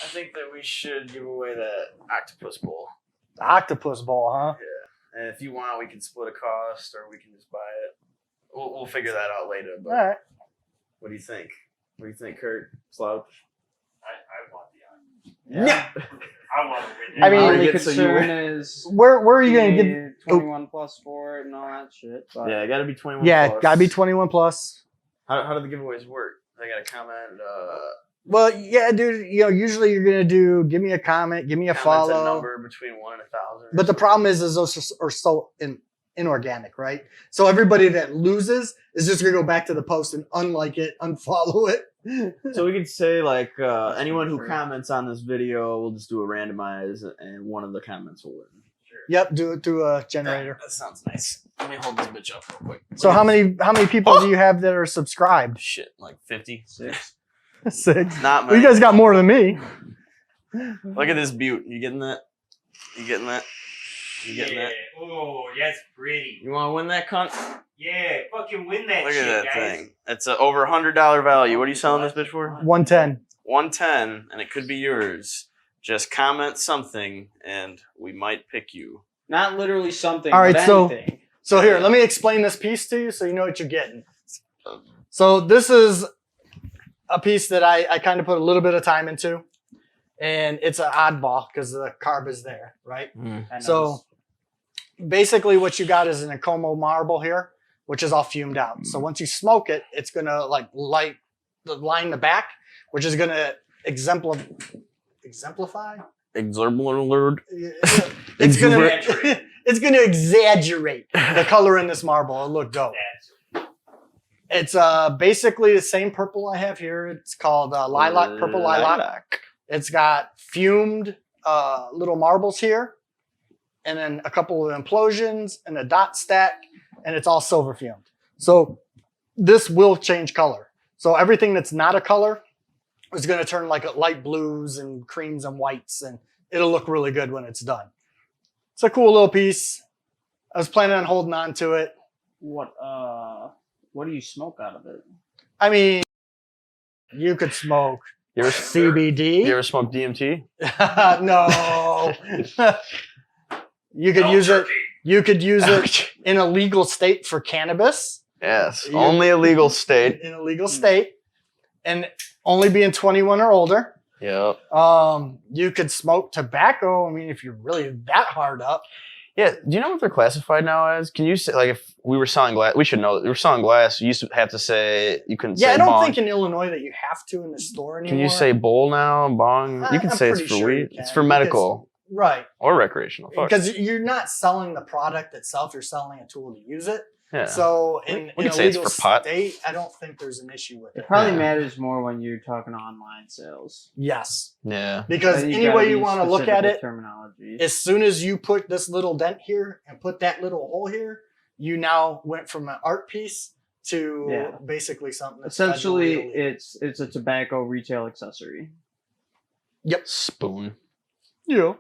think that we should give away that octopus bowl. The octopus bowl, huh? Yeah. And if you want, we can split a cost, or we can just buy it. We'll figure that out later. But all right. What do you think? What do you think, Kurt? Slouch? I want the Yeah. I want to win. I mean, I'll the get so you concern win. is Where are you gonna get? 21 plus for it and all that shit. But Yeah, got to be 21 Yeah, plus. gotta be 21 plus. How do the giveaways work? They got to comment. Well, yeah, dude. You know, usually you're gonna do give me a comment, give me a Comments follow. a number between 1 and 1,000. But the problem is those are so inorganic, right? So everybody that loses is just gonna go back to the post and unlike it, unfollow it. So we could say like anyone who comments on this video, we'll just do a randomize, and one of the comments will win. Sure. Yep, do it through a generator. That sounds nice. Let me hold this bitch up real quick. So how many people do you have that are subscribed? Shit, like 50. 6. 6. Not Well, many. you guys got more than me. Look at this butte. You getting that? You getting that? You getting that? Oh, that's pretty. You want to win that cunt? Yeah, fucking win that Look shit, at that guys. thing. It's a over $100 value. What are you selling this bitch for? 110. 110, and it could be yours. Just comment something, and we might pick you. Not literally something. All right, but so- anything. So here, let me explain this piece to you so you know what you're getting. So this is a piece that I kind of put a little bit of time into, and it's an oddball because the carb is there, right? I So noticed. basically what you got is an Acomo marble here, which is all fumed out. So once you smoke it, it's gonna like line the back, which is gonna exemplify. Exorbitant. It's gonna Exaggerate. it's gonna exaggerate the color in this marble. It'll look dope. It's basically the same purple I have here. It's called lilac, purple lilac. It's got fumed little marbles here, and then a couple of implosions and a dot stack, and it's all silver fumed. So this will change color. So everything that's not a color is going to turn like light blues and creams and whites, and it'll look really good when it's done. It's a cool little piece. I was planning on holding on to it. What do you smoke out of it? I mean, you could smoke You ever CBD. You ever smoked DMT? No. You could use it. You could use it in a legal state for cannabis. Yes, You- only a legal state. In a legal state, and only being 21 or older. Yep. You could smoke tobacco. I mean, if you're really that hard up. Yeah. Do you know what they're classified now as? Can you say, like, if we were selling glass, we should know that we were selling glass. You used to have to say, you couldn't Yeah, say I don't bong. think in Illinois that you have to in the store anymore. Can you say bowl now? Bong? You can I'm say it's pretty for sure you weed. can, It's for because- medical Right. or recreational. Fuck. Because you're not selling the product itself. You're selling a tool to use it. Yeah. So in We a could say it's legal for pot. state, I don't think there's an issue with It it. probably Yeah. matters more when you're talking online sales. Yes. Yeah. Because Then any gotta way be you want to look specific at with it, terminology. as soon as you put this little dent here and put that little hole here, you now went from an art piece to Yeah. basically something that's Essentially, federally illegal. it's a tobacco retail accessory. Spoon. Yeah.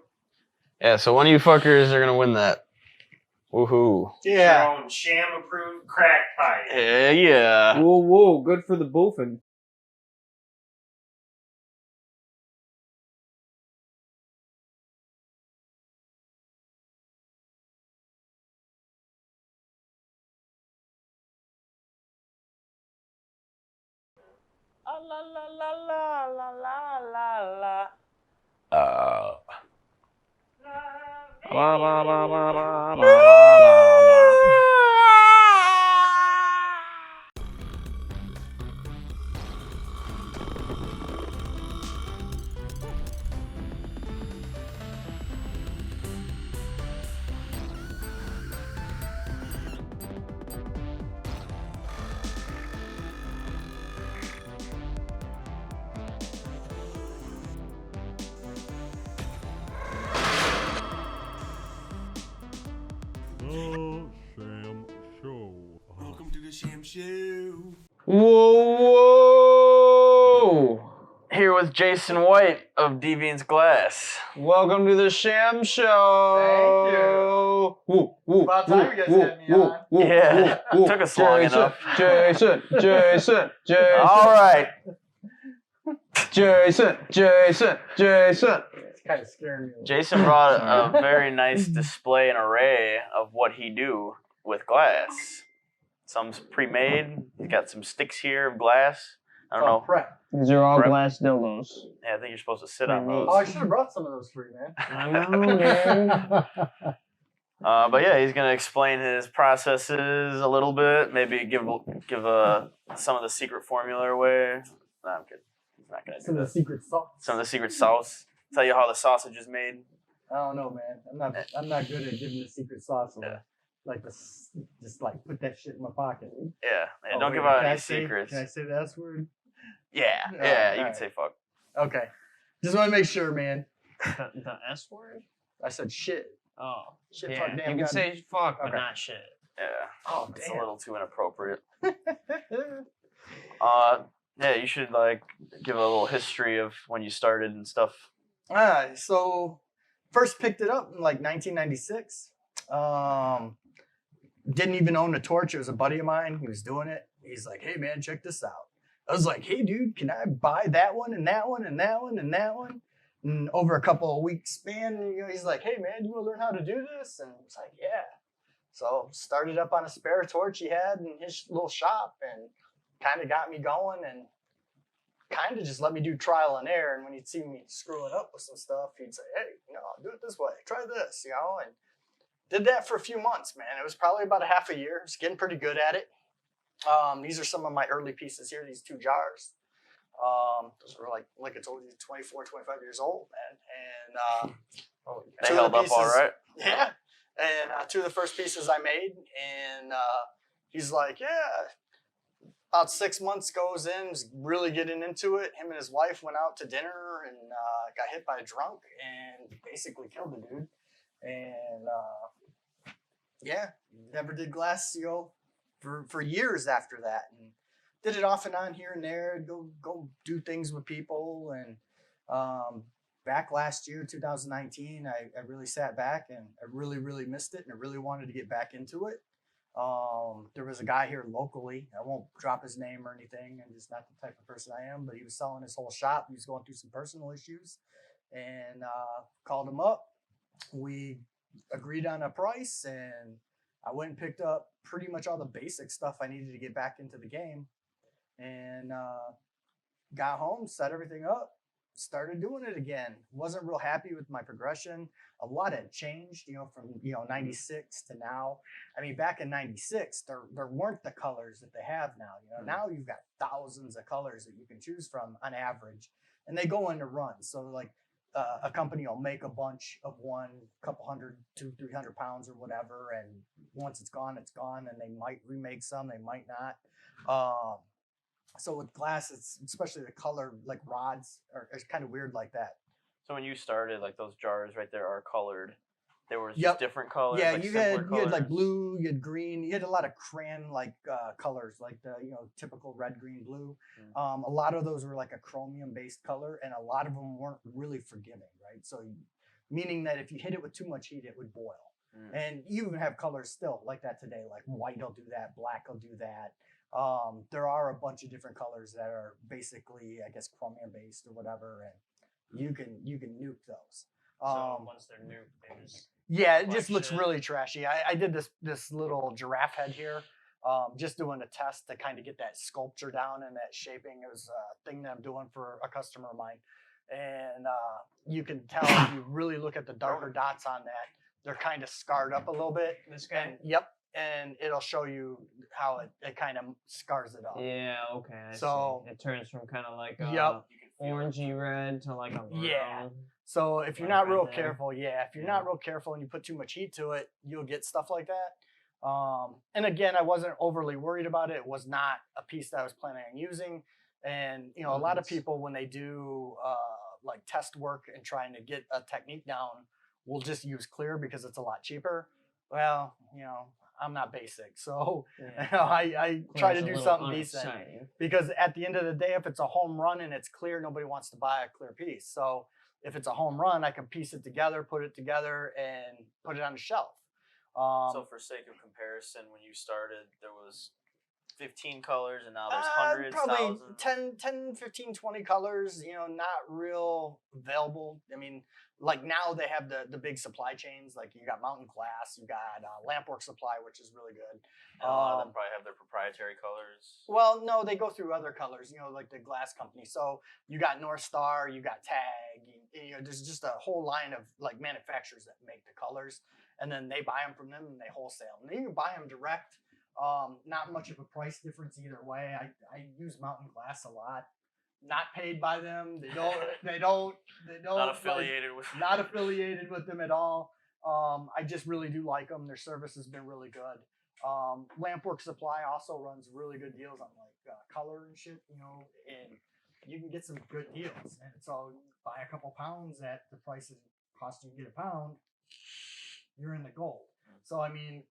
Yeah. So one of you fuckers are gonna win that. Woohoo. Yeah. Your own sham approved crack pipe. Yeah. Yeah. Whoa, good for the boofing. La la la la la la la la. La, la, la, la, la, la, la, la. The Sham Show. Welcome to the Sham Show. Whoa! Here with Jason White of Deviance Glass. Welcome to the Sham Show. Thank you. About time you guys had me on. Yeah, took us long enough. Jason. All right. Jason. It's kind of scaring me. Jason brought a very nice display and array of what he do with glass. Some's pre-made. He's got some sticks here of glass. I don't know. Prep. These are all Prep. glass dildos. Yeah, I think you're supposed to sit on Oh, those. I should have brought some of those for you, man. I know, man. But yeah, he's gonna explain his processes a little bit. Maybe give some of the secret formula away. No, I'm kidding. He's not gonna do Some of the that. secret sauce. Some of the secret sauce. Tell you how the sausage is made. I don't know, man. I'm not good at giving the secret sauce away. Yeah. Like just like put that shit in my pocket. Yeah. Oh, Don't wait, give out can I any say- secrets. Can I say the S word? Yeah. Oh, Yeah. You can alright. say fuck. Okay. Just want to make sure, man. The S word? I said shit. Oh. Shit, Yeah. fuck, damn. You can God. say fuck, but Okay. not shit. Yeah. Oh, It's a damn. little too inappropriate. Yeah, you should like give a little history of when you started and stuff. So first picked it up in like 1996. Didn't even own a torch. It was a buddy of mine. He was doing it. He's like, hey man, check this out. I was like, hey dude, can I buy that one and that one and that one and that one? And over a couple of weeks span, he's like, hey man, you want to learn how to do this? And I was like, yeah. So started up on a spare torch he had in his little shop and kind of got me going and kind of just let me do trial and error. And when he'd see me screwing up with some stuff, he'd say, hey, do it this way. Try this, and did that for a few months, man. It was probably about a half a year. I was getting pretty good at it. These are some of my early pieces here, these 2 jars. Those were like I told you, 24, 25 years old, man. And They 2 of held the up all pieces- right. Yeah. And 2 of the first pieces I made. And he's like, yeah. About 6 months goes in, was really getting into it. Him and his wife went out to dinner and got hit by a drunk and basically killed the dude. And yeah, never did glass, for years after that. And did it off and on here and there, go do things with people. And back last year, 2019, I really sat back and I really, really missed it. And I really wanted to get back into it. There was a guy here locally. I won't drop his name or anything. I'm just not the type of person I am, but he was selling his whole shop. He was going through some personal issues and called him up. We agreed on a price and I went and picked up pretty much all the basic stuff I needed to get back into the game and got home, set everything up, started doing it again. Wasn't real happy with my progression. A lot had changed, from 96 to now. I mean, back in 96, there weren't the colors that they have now. Now you've got thousands of colors that you can choose from on average, and they go into runs. So like a company will make a bunch of one, couple hundred, 200-300 pounds or whatever, and once it's gone, and they might remake some, they might not. So with glass, it's especially the color, like rods, it's kind of weird like that. So when you started, like those jars right there are colored. There was Yep. just different colors. Yeah, like you simpler had like colors? blue, you had green, you had a lot of crayon like colors, like the typical red, green, blue. A lot of those were like a chromium based color, and a lot of them weren't really forgiving, right? So meaning that if you hit it with too much heat, it would boil. And you even have colors still like that today, like white will do that, black will do that. There are a bunch of different colors that are basically, I guess, chromium based or whatever, and you can nuke those. So once they're nuked, they just Yeah, it like just looks shit. really trashy. I did this little giraffe head here, just doing a test to kind of get that sculpture down and that shaping. It was a thing that I'm doing for a customer of mine, and you can tell if you really look at the darker dots on that, they're kind of scarred up a little bit. This guy. And yep, and it'll show you how it kind of scars it up. Yeah. Okay. I So- see. It turns from kind of like Yep. orangey red to like a brown. Yeah. So if you're Like not right real there. careful, if you're not real careful and you put too much heat to it, you'll get stuff like that. And again, I wasn't overly worried about it. It was not a piece that I was planning on using. And a lot of people, when they do like test work and trying to get a technique down, will just use clear because it's a lot cheaper. Well, I'm not basic, so Yeah. I try to Clear's a do little something decent. unexciting. Because at the end of the day, if it's a home run and it's clear, nobody wants to buy a clear piece. So if it's a home run, I can piece it together, put it together, and put it on the shelf. So for sake of comparison, when you started, there was 15 colors, and now there's hundreds, Probably thousands. 10, 15, 20 colors, not real available. I mean, like now they have the big supply chains, like you got Mountain Glass, you got Lampwork Supply, which is really good. And a lot of them probably have their proprietary colors. Well, no, they go through other colors, like the glass company. So you got North Star, you got Tag, there's just a whole line of like manufacturers that make the colors, and then they buy them from them and they wholesale. And then you can buy them direct. Not much of a price difference either way. I use Mountain Glass a lot. Not paid by them. They don't. Not affiliated with. Not affiliated with them at all. I just really do like them. Their service has been really good. Lampwork Supply also runs really good deals on like color and shit, and you can get some good deals. And so buy a couple pounds at the price it costs you to get a pound, you're in the gold. So I mean,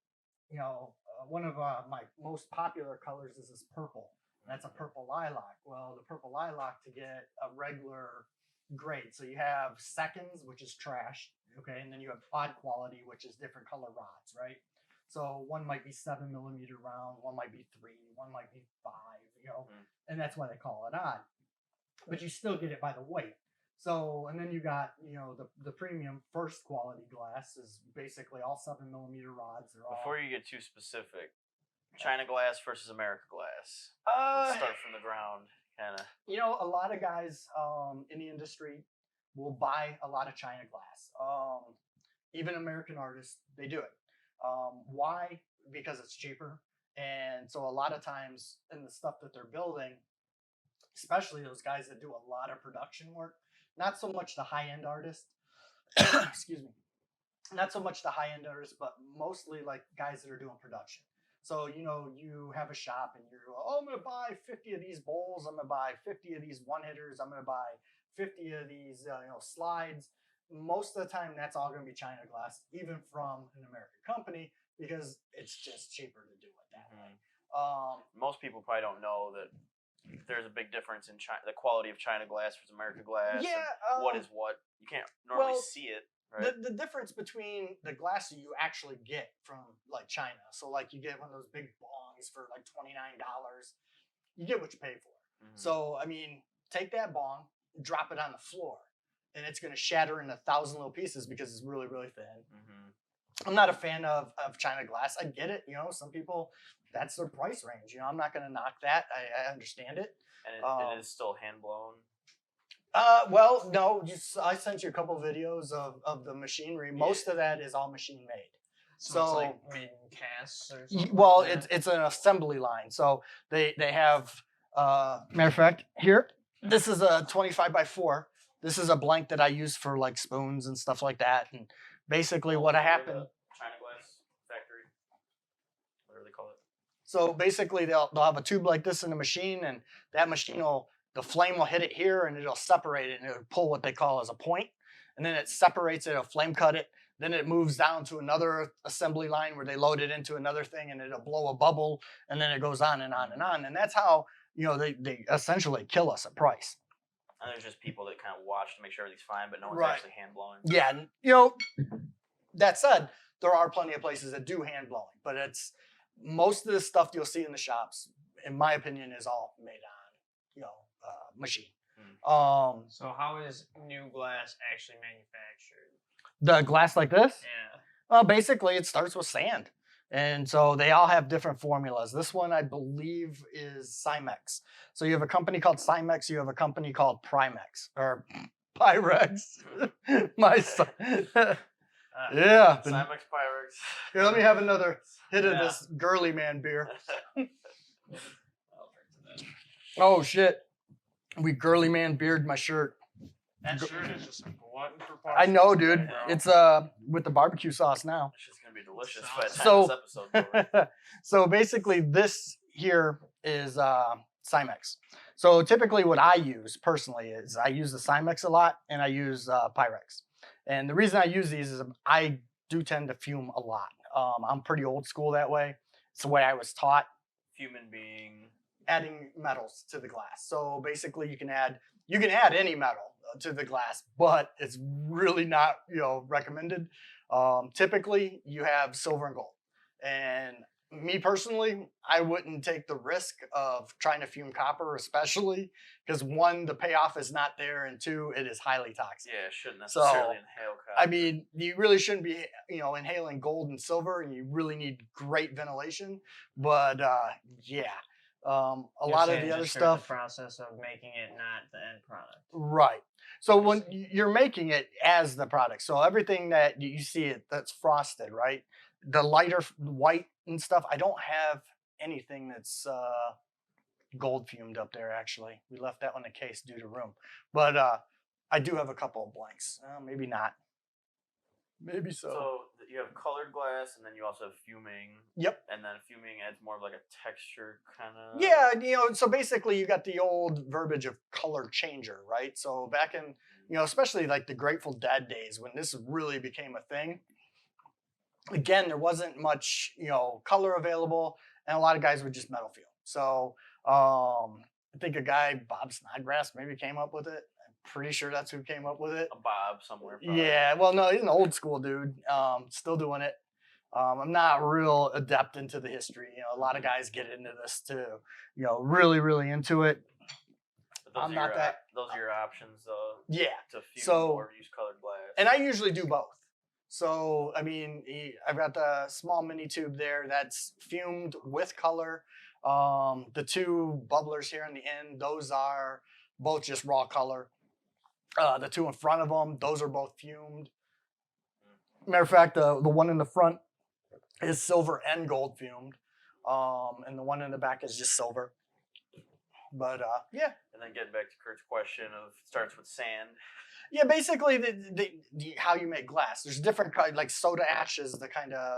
one of my most popular colors is this purple. That's a purple lilac. Well, the purple lilac to get a regular grade. So you have seconds, which is trash, okay, and then you have odd quality, which is different color rods, right? So one might be 7 millimeter round, one might be 3, one might be 5, and that's why they call it odd. But you still get it by the weight. So, and then you got, the premium first quality glass is basically all 7 millimeter rods. They're all. Before you get too specific, China glass versus America glass. Let's start from the ground, kind of. A lot of guys in the industry will buy a lot of China glass. Even American artists, they do it. Why? Because it's cheaper. And so a lot of times in the stuff that they're building, especially those guys that do a lot of production work, not so much the high-end artists, excuse me, not so much the high-end artists, but mostly like guys that are doing production. So, you have a shop and you're, I'm going to buy 50 of these bowls. I'm going to buy 50 of these one-hitters. I'm going to buy 50 of these, slides. Most of the time, that's all going to be China glass, even from an American company, because it's just cheaper to do it that way. Most people probably don't know that there's a big difference in the quality of China glass versus American glass. Yeah. What is what? You can't normally see it. Right? The difference between the glass that you actually get from like China, so like you get one of those big bongs for like $29, you get what you pay for. Mm-hmm. So I mean, take that bong, drop it on the floor, and it's going to shatter in 1,000 little pieces because it's really, really thin. Mm-hmm. I'm not a fan of China glass. I get it. Some people, that's their price range. I'm not going to knock that. I understand it. And it is still hand blown. Well, no. I sent you a couple of videos of the machinery. Most of that is all machine made. So it's like made in casts or something. Well, it's an assembly line. So they have. Matter of fact, here, this is a 25 by 4. This is a blank that I use for like spoons and stuff like that. And basically what happened. China glass factory, whatever they call it. So basically they'll have a tube like this in the machine, and that machine the flame will hit it here and it'll separate it and it'll pull what they call as a point. And then it separates it, it'll flame cut it. Then it moves down to another assembly line where they load it into another thing and it'll blow a bubble, and then it goes on and on and on. And that's how, they essentially kill us at price. And there's just people that kind of watch to make sure everything's fine, but no one's Right. actually hand blowing. Yeah, and that said, there are plenty of places that do hand blowing, but it's most of the stuff you'll see in the shops, in my opinion, is all made on, machine. So how is new glass actually manufactured? The glass like this? Yeah. Well, basically, it starts with sand. And so they all have different formulas. This one, I believe, is Cymex. So you have a company called Cymex. You have a company called Primex or Pyrex. My son. Yeah. Cymex Pyrex. Here, let me have another hit of this girly man beer. Oh, shit. We girly man beard my shirt. That shirt is just glutton for I know, parts, dude. bro. It's with the barbecue sauce now. It's just gonna be delicious by the time So- this episode's over. So basically, this here is Cymex. So typically, what I use personally is I use the Cymex a lot, and I use Pyrex. And the reason I use these is I do tend to fume a lot. I'm pretty old school that way. It's the way I was taught. Human being. Adding metals to the glass. So basically, you can add any metal to the glass, but it's really not recommended. Typically, you have silver and gold, and me personally, I wouldn't take the risk of trying to fume copper, especially because one, the payoff is not there, and two, it is highly toxic. Yeah, shouldn't So, necessarily inhale copper. I mean, you really shouldn't be, inhaling gold and silver, and you really need great ventilation. But yeah, a You're lot of saying the other just start stuff. The process of making it, not the end product. Right. So when you're making it as the product, so everything that you see it that's frosted, right? The lighter white and stuff. I don't have anything that's gold fumed up there. Actually, we left that one in case due to room. But I do have a couple of blanks. Maybe not. Maybe so. So you have colored glass, and then you also have fuming. Yep. And then fuming adds more of like a texture kind of. Yeah, so basically you got the old verbiage of color changer, right? So back in, especially like the Grateful Dead days when this really became a thing. Again, there wasn't much, color available, and a lot of guys would just metal fume. So I think a guy, Bob Snodgrass, maybe came up with it. I'm pretty sure that's who came up with it. A Bob somewhere. Probably. Yeah, well, no, he's an old school dude. Still doing it. I'm not real adept into the history. A lot of guys get into this too. Really, really into it. But I'm not that. Those are your options, though. Yeah. To fume So, or use colored glass. And I usually do both. So, I mean, I've got the small mini tube there that's fumed with color. The two bubblers here on the end, those are both just raw color. The two in front of them, those are both fumed. Matter of fact, the one in the front is silver and gold fumed. And the one in the back is just silver. But yeah. And then getting back to Kurt's question of starts with sand. Yeah, basically how you make glass. There's different kinds, like soda ash is the kind of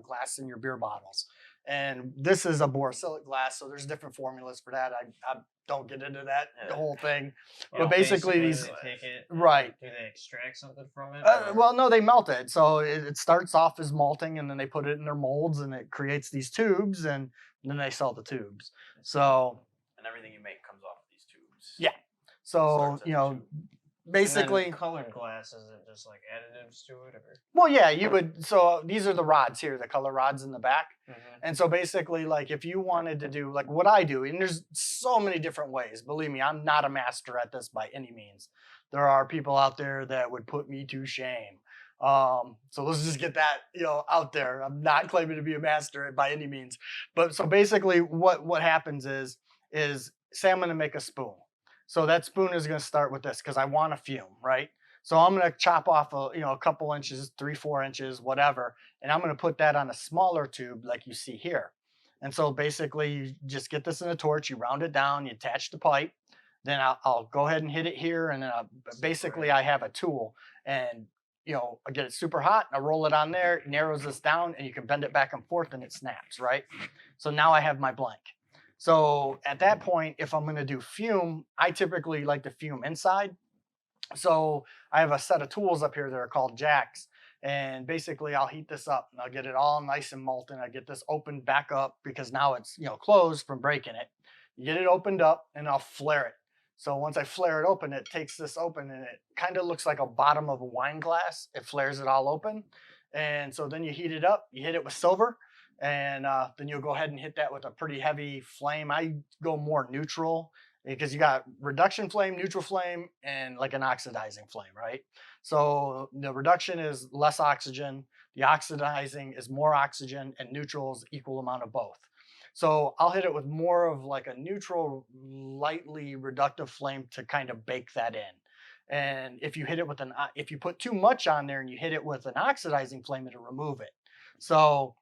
glass in your beer bottles. And this is a borosilicate glass, so there's different formulas for that. I don't get into that the whole thing. But basically these, they take it, right. Do they extract something from it? Well, no, they melt it. So it starts off as malting, and then they put it in their molds, and it creates these tubes, and then they sell the tubes. So. And everything you make comes off of these tubes. Yeah. So, basically colored glass, is it just like additives to it, or? Well, yeah, you would. So these are the rods here, the color rods in the back. Mm-hmm. And so basically, like if you wanted to do like what I do, and there's so many different ways. Believe me, I'm not a master at this by any means. There are people out there that would put me to shame. So let's just get that out there. I'm not claiming to be a master by any means. But so basically, what happens is say I'm going to make a spoon. So that spoon is going to start with this because I want to fume, right? So I'm going to chop off a couple inches, 3-4 inches, whatever, and I'm going to put that on a smaller tube like you see here. And so basically you just get this in a torch, you round it down, you attach the pipe, then I'll go ahead and hit it here, and then basically I have a tool, and I get it super hot, I roll it on there, it narrows this down, and you can bend it back and forth and it snaps, right? So now I have my blank. So at that point, if I'm going to do fume, I typically like to fume inside. So I have a set of tools up here that are called jacks. And basically I'll heat this up and I'll get it all nice and molten. I get this opened back up because now it's closed from breaking it. You get it opened up and I'll flare it. So once I flare it open, it takes this open and it kind of looks like a bottom of a wine glass. It flares it all open. And so then you heat it up, you hit it with silver. And then you'll go ahead and hit that with a pretty heavy flame. I go more neutral because you got reduction flame, neutral flame, and like an oxidizing flame, right? So the reduction is less oxygen, the oxidizing is more oxygen, and neutral is equal amount of both. So I'll hit it with more of like a neutral, lightly reductive flame to kind of bake that in. And if you hit it with if you put too much on there and you hit it with an oxidizing flame, it'll remove it. So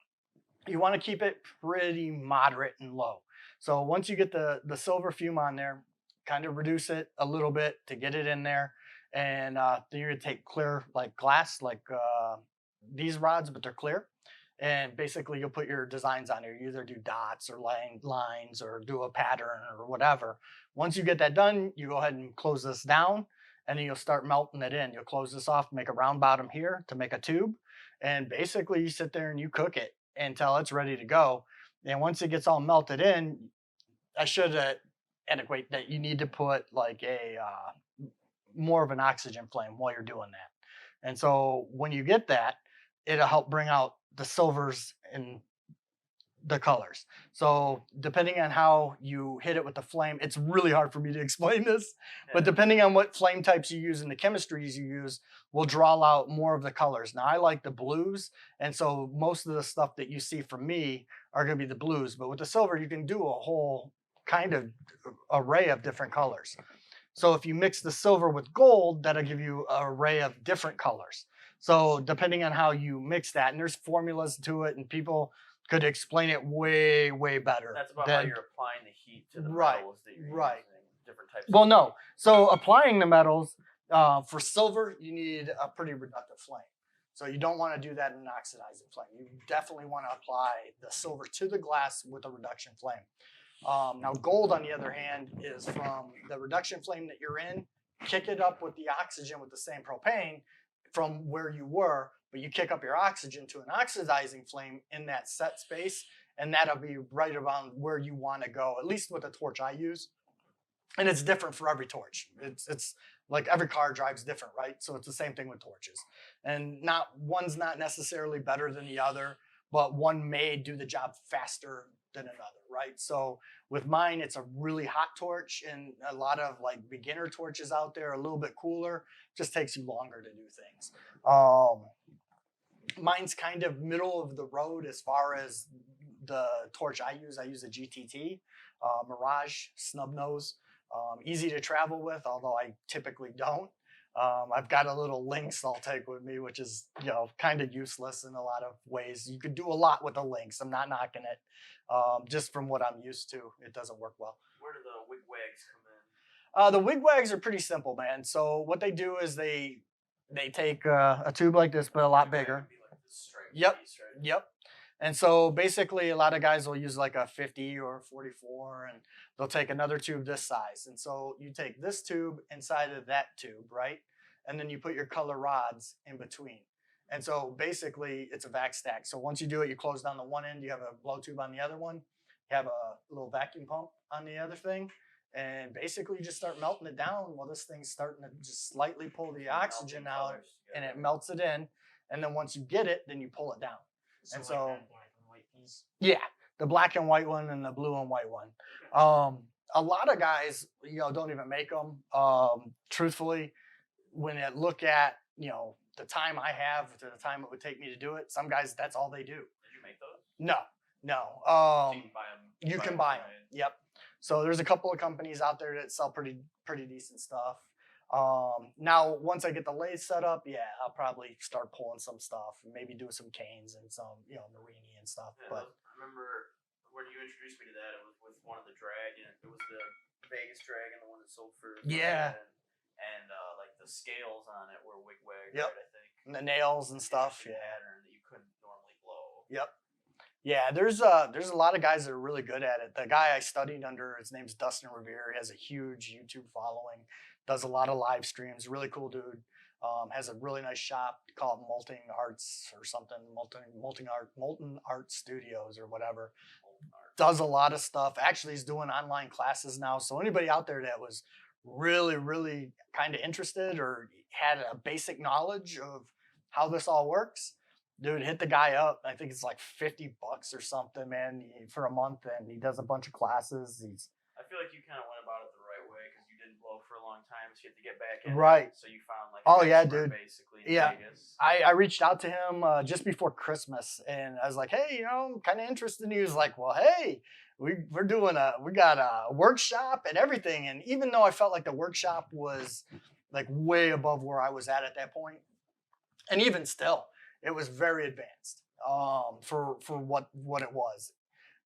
you want to keep it pretty moderate and low. So once you get the silver fume on there, kind of reduce it a little bit to get it in there. And then you're going to take clear like glass, like these rods, but they're clear. And basically you'll put your designs on there. You either do dots or lines or do a pattern or whatever. Once you get that done, you go ahead and close this down, and then you'll start melting it in. You'll close this off, make a round bottom here to make a tube. And basically you sit there and you cook it until it's ready to go. And once it gets all melted in, I should adequate that you need to put like a more of an oxygen flame while you're doing that. And so when you get that, it'll help bring out the silvers and the colors. So depending on how you hit it with the flame, it's really hard for me to explain this, but depending on what flame types you use and the chemistries you use will draw out more of the colors. Now I like the blues, and so most of the stuff that you see from me are going to be the blues, but with the silver you can do a whole kind of array of different colors. So if you mix the silver with gold, that'll give you an array of different colors. So depending on how you mix that, and there's formulas to it, and people could explain it way, way better. That's about how you're applying the heat to the Right, metals that you're right. using. Different types. Well, no. So applying the metals, for silver, you need a pretty reductive flame. So you don't want to do that in an oxidizing flame. You definitely want to apply the silver to the glass with a reduction flame. Now gold, on the other hand, is from the reduction flame that you're in, kick it up with the oxygen with the same propane from where you were, but you kick up your oxygen to an oxidizing flame in that set space, and that'll be right around where you want to go, at least with the torch I use. And it's different for every torch. It's like every car drives different, right? So it's the same thing with torches. And one's not necessarily better than the other, but one may do the job faster than another, right? So with mine, it's a really hot torch, and a lot of like beginner torches out there are a little bit cooler. Just takes you longer to do things. Mine's kind of middle of the road as far as the torch I use. I use a GTT, Mirage snub nose. Easy to travel with, although I typically don't. I've got a little lynx I'll take with me, which is, kind of useless in a lot of ways. You could do a lot with a lynx. I'm not knocking it. Just from what I'm used to, it doesn't work well. Where do the wigwags come in? The wigwags are pretty simple, man. So what they do is they take a tube like this, but a lot bigger. Yep. Yep. And so basically a lot of guys will use like a 50 or 44, and they'll take another tube this size. And so you take this tube inside of that tube, right? And then you put your color rods in between. And so basically it's a vac stack. So once you do it, you close down the one end, you have a blow tube on the other one, you have a little vacuum pump on the other thing. And basically you just start melting it down while this thing's starting to just slightly pull the oxygen out, and it melts it in. And then once you get it, then you pull it down. So And like so- that black and white piece. Yeah, the black and white one and the blue and white one. A lot of guys, don't even make them. Truthfully, when I look at, the time I have to the time it would take me to do it, some guys, that's all they do. Did you make those? No. So you can buy them. You can buy them. Yep. So there's a couple of companies out there that sell pretty decent stuff. Now, once I get the lathe set up, I'll probably start pulling some stuff, and maybe do some canes and some, Marini and stuff. Yeah, But I remember when you introduced me to that, it was with one of the dragon. It was the Vegas dragon, the one that sold for Yeah. and like the scales on it were wigwag, Yep. right? I think. and the nails and stuff, Interesting yeah. pattern that you couldn't normally blow. Yep. Yeah, there's a lot of guys that are really good at it. The guy I studied under, his name's Dustin Revere. He has a huge YouTube following, does a lot of live streams. Really cool dude. Has a really nice shop called Molten Arts or something, Molten Art Studios or whatever. Does a lot of stuff. Actually, he's doing online classes now. So anybody out there that was really, really kind of interested or had a basic knowledge of how this all works, dude, hit the guy up. I think it's like $50 or something, man, for a month, and he does a bunch of classes. I feel like you kind of went about it the right way because you didn't blow for a long time, so you have to get back in. Right. So you found like Oh, an yeah, expert, dude. basically in Yeah. Vegas. I reached out to him just before Christmas, and I was like, hey, I'm kind of interested. And he was like, well, hey, we got a workshop and everything. And even though I felt like the workshop was like way above where I was at that point, and even still, it was very advanced for what it was.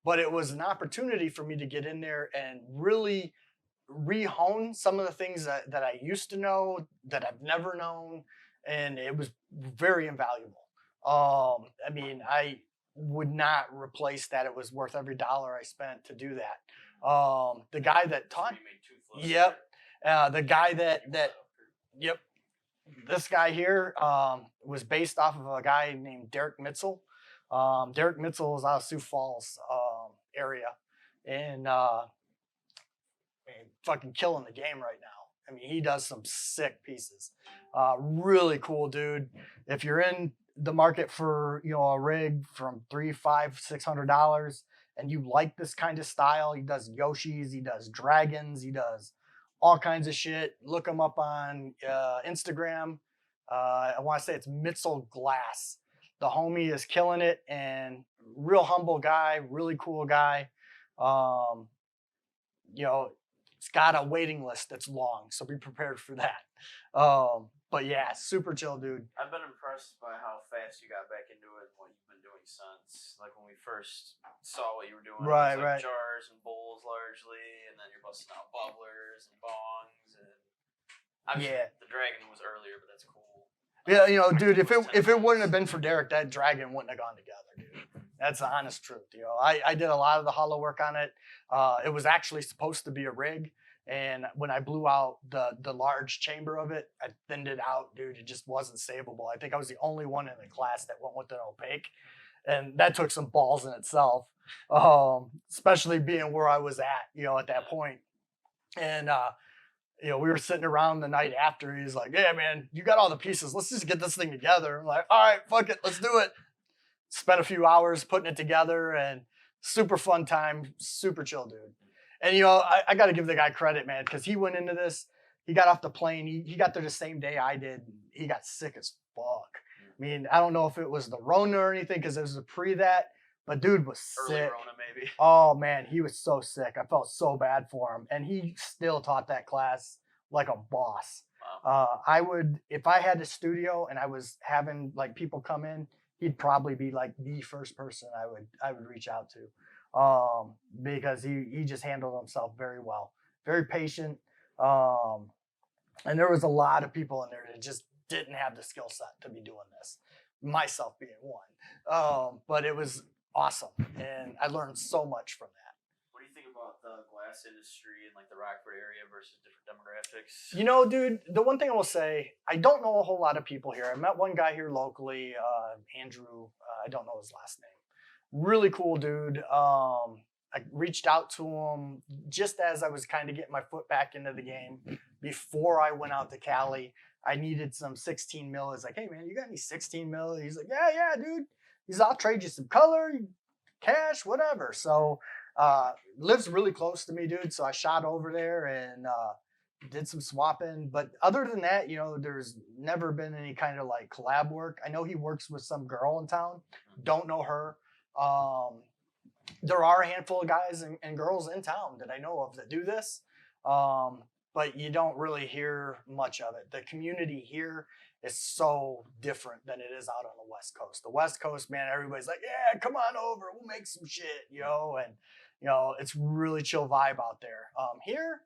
But it was an opportunity for me to get in there and really re-hone some of the things that I used to know, that I've never known, and it was very invaluable. I would not replace that. It was worth every dollar I spent to do that. The guy that taught, You made toothless. yep, the guy that yep, this guy here was based off of a guy named Derek Mitzel. Derek Mitzel is out of Sioux Falls area, and fucking killing the game right now. He does some sick pieces. Really cool dude. If you're in the market for a rig from $300, $500, $600, and you like this kind of style, he does Yoshis, he does dragons, he does all kinds of shit. Look him up on Instagram. I want to say it's Mitzel Glass. The homie is killing it, and real humble guy, really cool guy. It's got a waiting list that's long, so be prepared for that. But yeah, super chill, dude. I've been impressed by how fast you got back into it and what you've been doing since. Like when we first saw what you were doing, Right, it was like right. jars and bowls largely, and then you're busting out bubblers and bongs, and obviously Yeah. the dragon was earlier, but that's cool. Yeah, dude, if it wouldn't have been for Derek, that dragon wouldn't have gone together, dude. That's the honest truth. I did a lot of the hollow work on it. It was actually supposed to be a rig. And when I blew out the large chamber of it, I thinned it out, dude. It just wasn't savable. I think I was the only one in the class that went with an opaque. And that took some balls in itself, especially being where I was at, at that point. And, we were sitting around the night after. He's like, yeah, man, you got all the pieces. Let's just get this thing together. I'm like, all right, fuck it. Let's do it. Spent a few hours putting it together, and super fun time, super chill, dude. And, I got to give the guy credit, man, because he went into this. He got off the plane. He got there the same day I did. He got sick as fuck. I mean, I don't know if it was the Rona or anything because it was a pre that, but dude was Early sick. Rona, maybe. Oh, man, he was so sick. I felt so bad for him. And he still taught that class like a boss. Wow. If I had a studio and I was having like people come in, he'd probably be like the first person I would reach out to. Because he just handled himself very well, very patient. And there was a lot of people in there that just didn't have the skill set to be doing this, myself being one. But it was awesome, and I learned so much from that. What do you think about the glass industry and like the Rockford area versus different demographics? Dude, the one thing I will say, I don't know a whole lot of people here. I met one guy here locally, Andrew. I don't know his last name. Really cool dude. I reached out to him just as I was kind of getting my foot back into the game. Before I went out to Cali, I needed some 16 mil. I was like, hey man, you got any 16 mil? He's like, yeah, dude. He's, I'll trade you some color, cash, whatever. So lives really close to me, dude. So I shot over there and did some swapping. But other than that, there's never been any kind of like collab work. I know he works with some girl in town. Don't know her. There are a handful of guys and girls in town that I know of that do this, but you don't really hear much of it. The community here is so different than it is out on the West Coast. The West Coast, man, everybody's like, yeah, come on over, we'll make some shit, and it's really chill vibe out there. Here,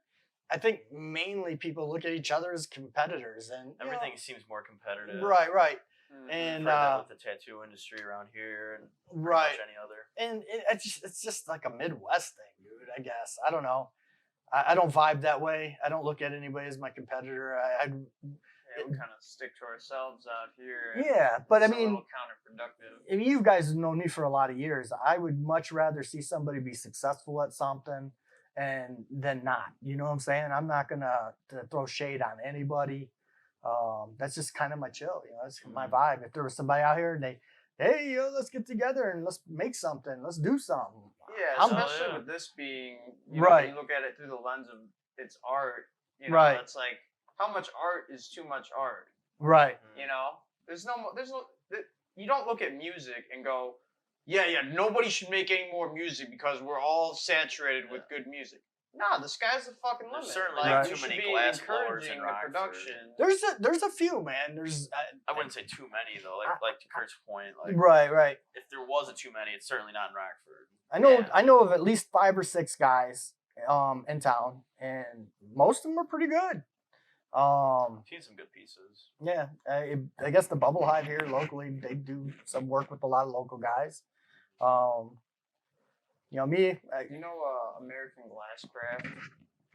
I think mainly people look at each other as competitors, and Everything seems more competitive. Right. Mm-hmm. And I've heard that with the tattoo industry around here and pretty right. much any other. And it's just like a Midwest thing, dude, I guess. I don't know. I don't vibe that way. I don't look at anybody as my competitor. We kind of stick to ourselves out here. Yeah, but I it's a mean, little counterproductive. and you guys have known me for a lot of years. I would much rather see somebody be successful at something than not. You know what I'm saying? I'm not gonna throw shade on anybody. That's just kind of my chill. That's my vibe. If there was somebody out here and hey, let's get together and let's make something. Let's do something. Yeah, especially with this being, right. When you look at it through the lens of it's art, right. It's like, how much art is too much art? Right. There's no, you don't look at music and go, yeah, nobody should make any more music because we're all saturated with good music. Nah, the sky's the fucking limit. There's certainly not too many glass blowers in Rockford. Production. There's a few, man. I wouldn't say too many though. Like to Kurt's point, like right. If there was too many, it's certainly not in Rockford. I know of at least 5 or 6 guys in town, and most of them are pretty good. Seen some good pieces. Yeah, I guess the Bubble Hive here locally, they do some work with a lot of local guys. Me. American Glasscraft.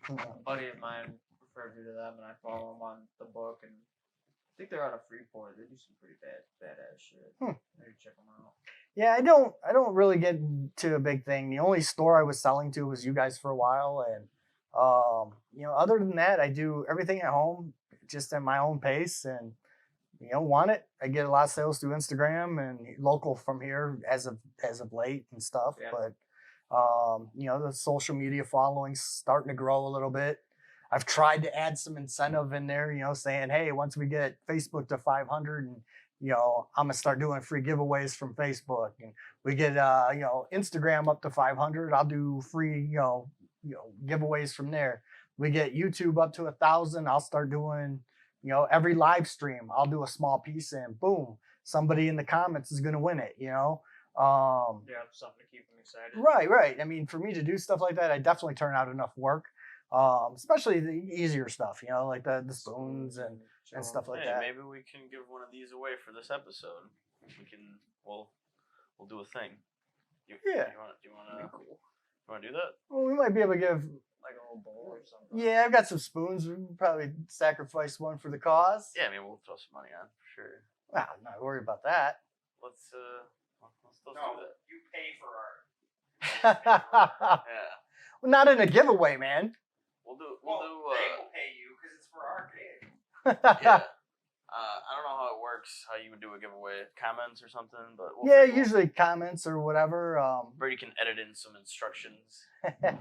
A buddy of mine referred me to them, and I follow them on the book, and I think they're out of Freeport. They do some pretty badass shit. Maybe check them out. Yeah, I don't really get to a big thing. The only store I was selling to was you guys for a while, and other than that, I do everything at home, just at my own pace, and want it. I get a lot of sales through Instagram and local from here as of late and stuff. Yeah. But the social media following's starting to grow a little bit. I've tried to add some incentive in there, saying, hey, once we get Facebook to 500 and I'm gonna start doing free giveaways from Facebook, and we get Instagram up to 500, I'll do free giveaways from there. We get YouTube up to 1,000, I'll start doing every live stream I'll do a small piece in. Boom, somebody in the comments is gonna win it. Yeah, something to keep them excited. Right. I mean, for me to do stuff like that, I definitely turn out enough work, especially the easier stuff, like the spoons and stuff like Hey, that. maybe we can give one of these away for this episode. We'll do a thing. Yeah. Do you want to do that? Well, we might be able to give. Like a little bowl or something. Yeah, I've got some spoons. We can probably sacrifice one for the cause. Yeah, I mean, we'll throw some money on for sure. Well, I'm not worried about that. Let's do No, that. you pay for our. Well, Yeah, not in a giveaway, man. we'll do. They will pay you because it's for our gig. Yeah. I don't know how it works. How you would do a giveaway, comments or something, but Yeah, figure- usually comments or whatever. Brady can edit in some instructions. Yeah,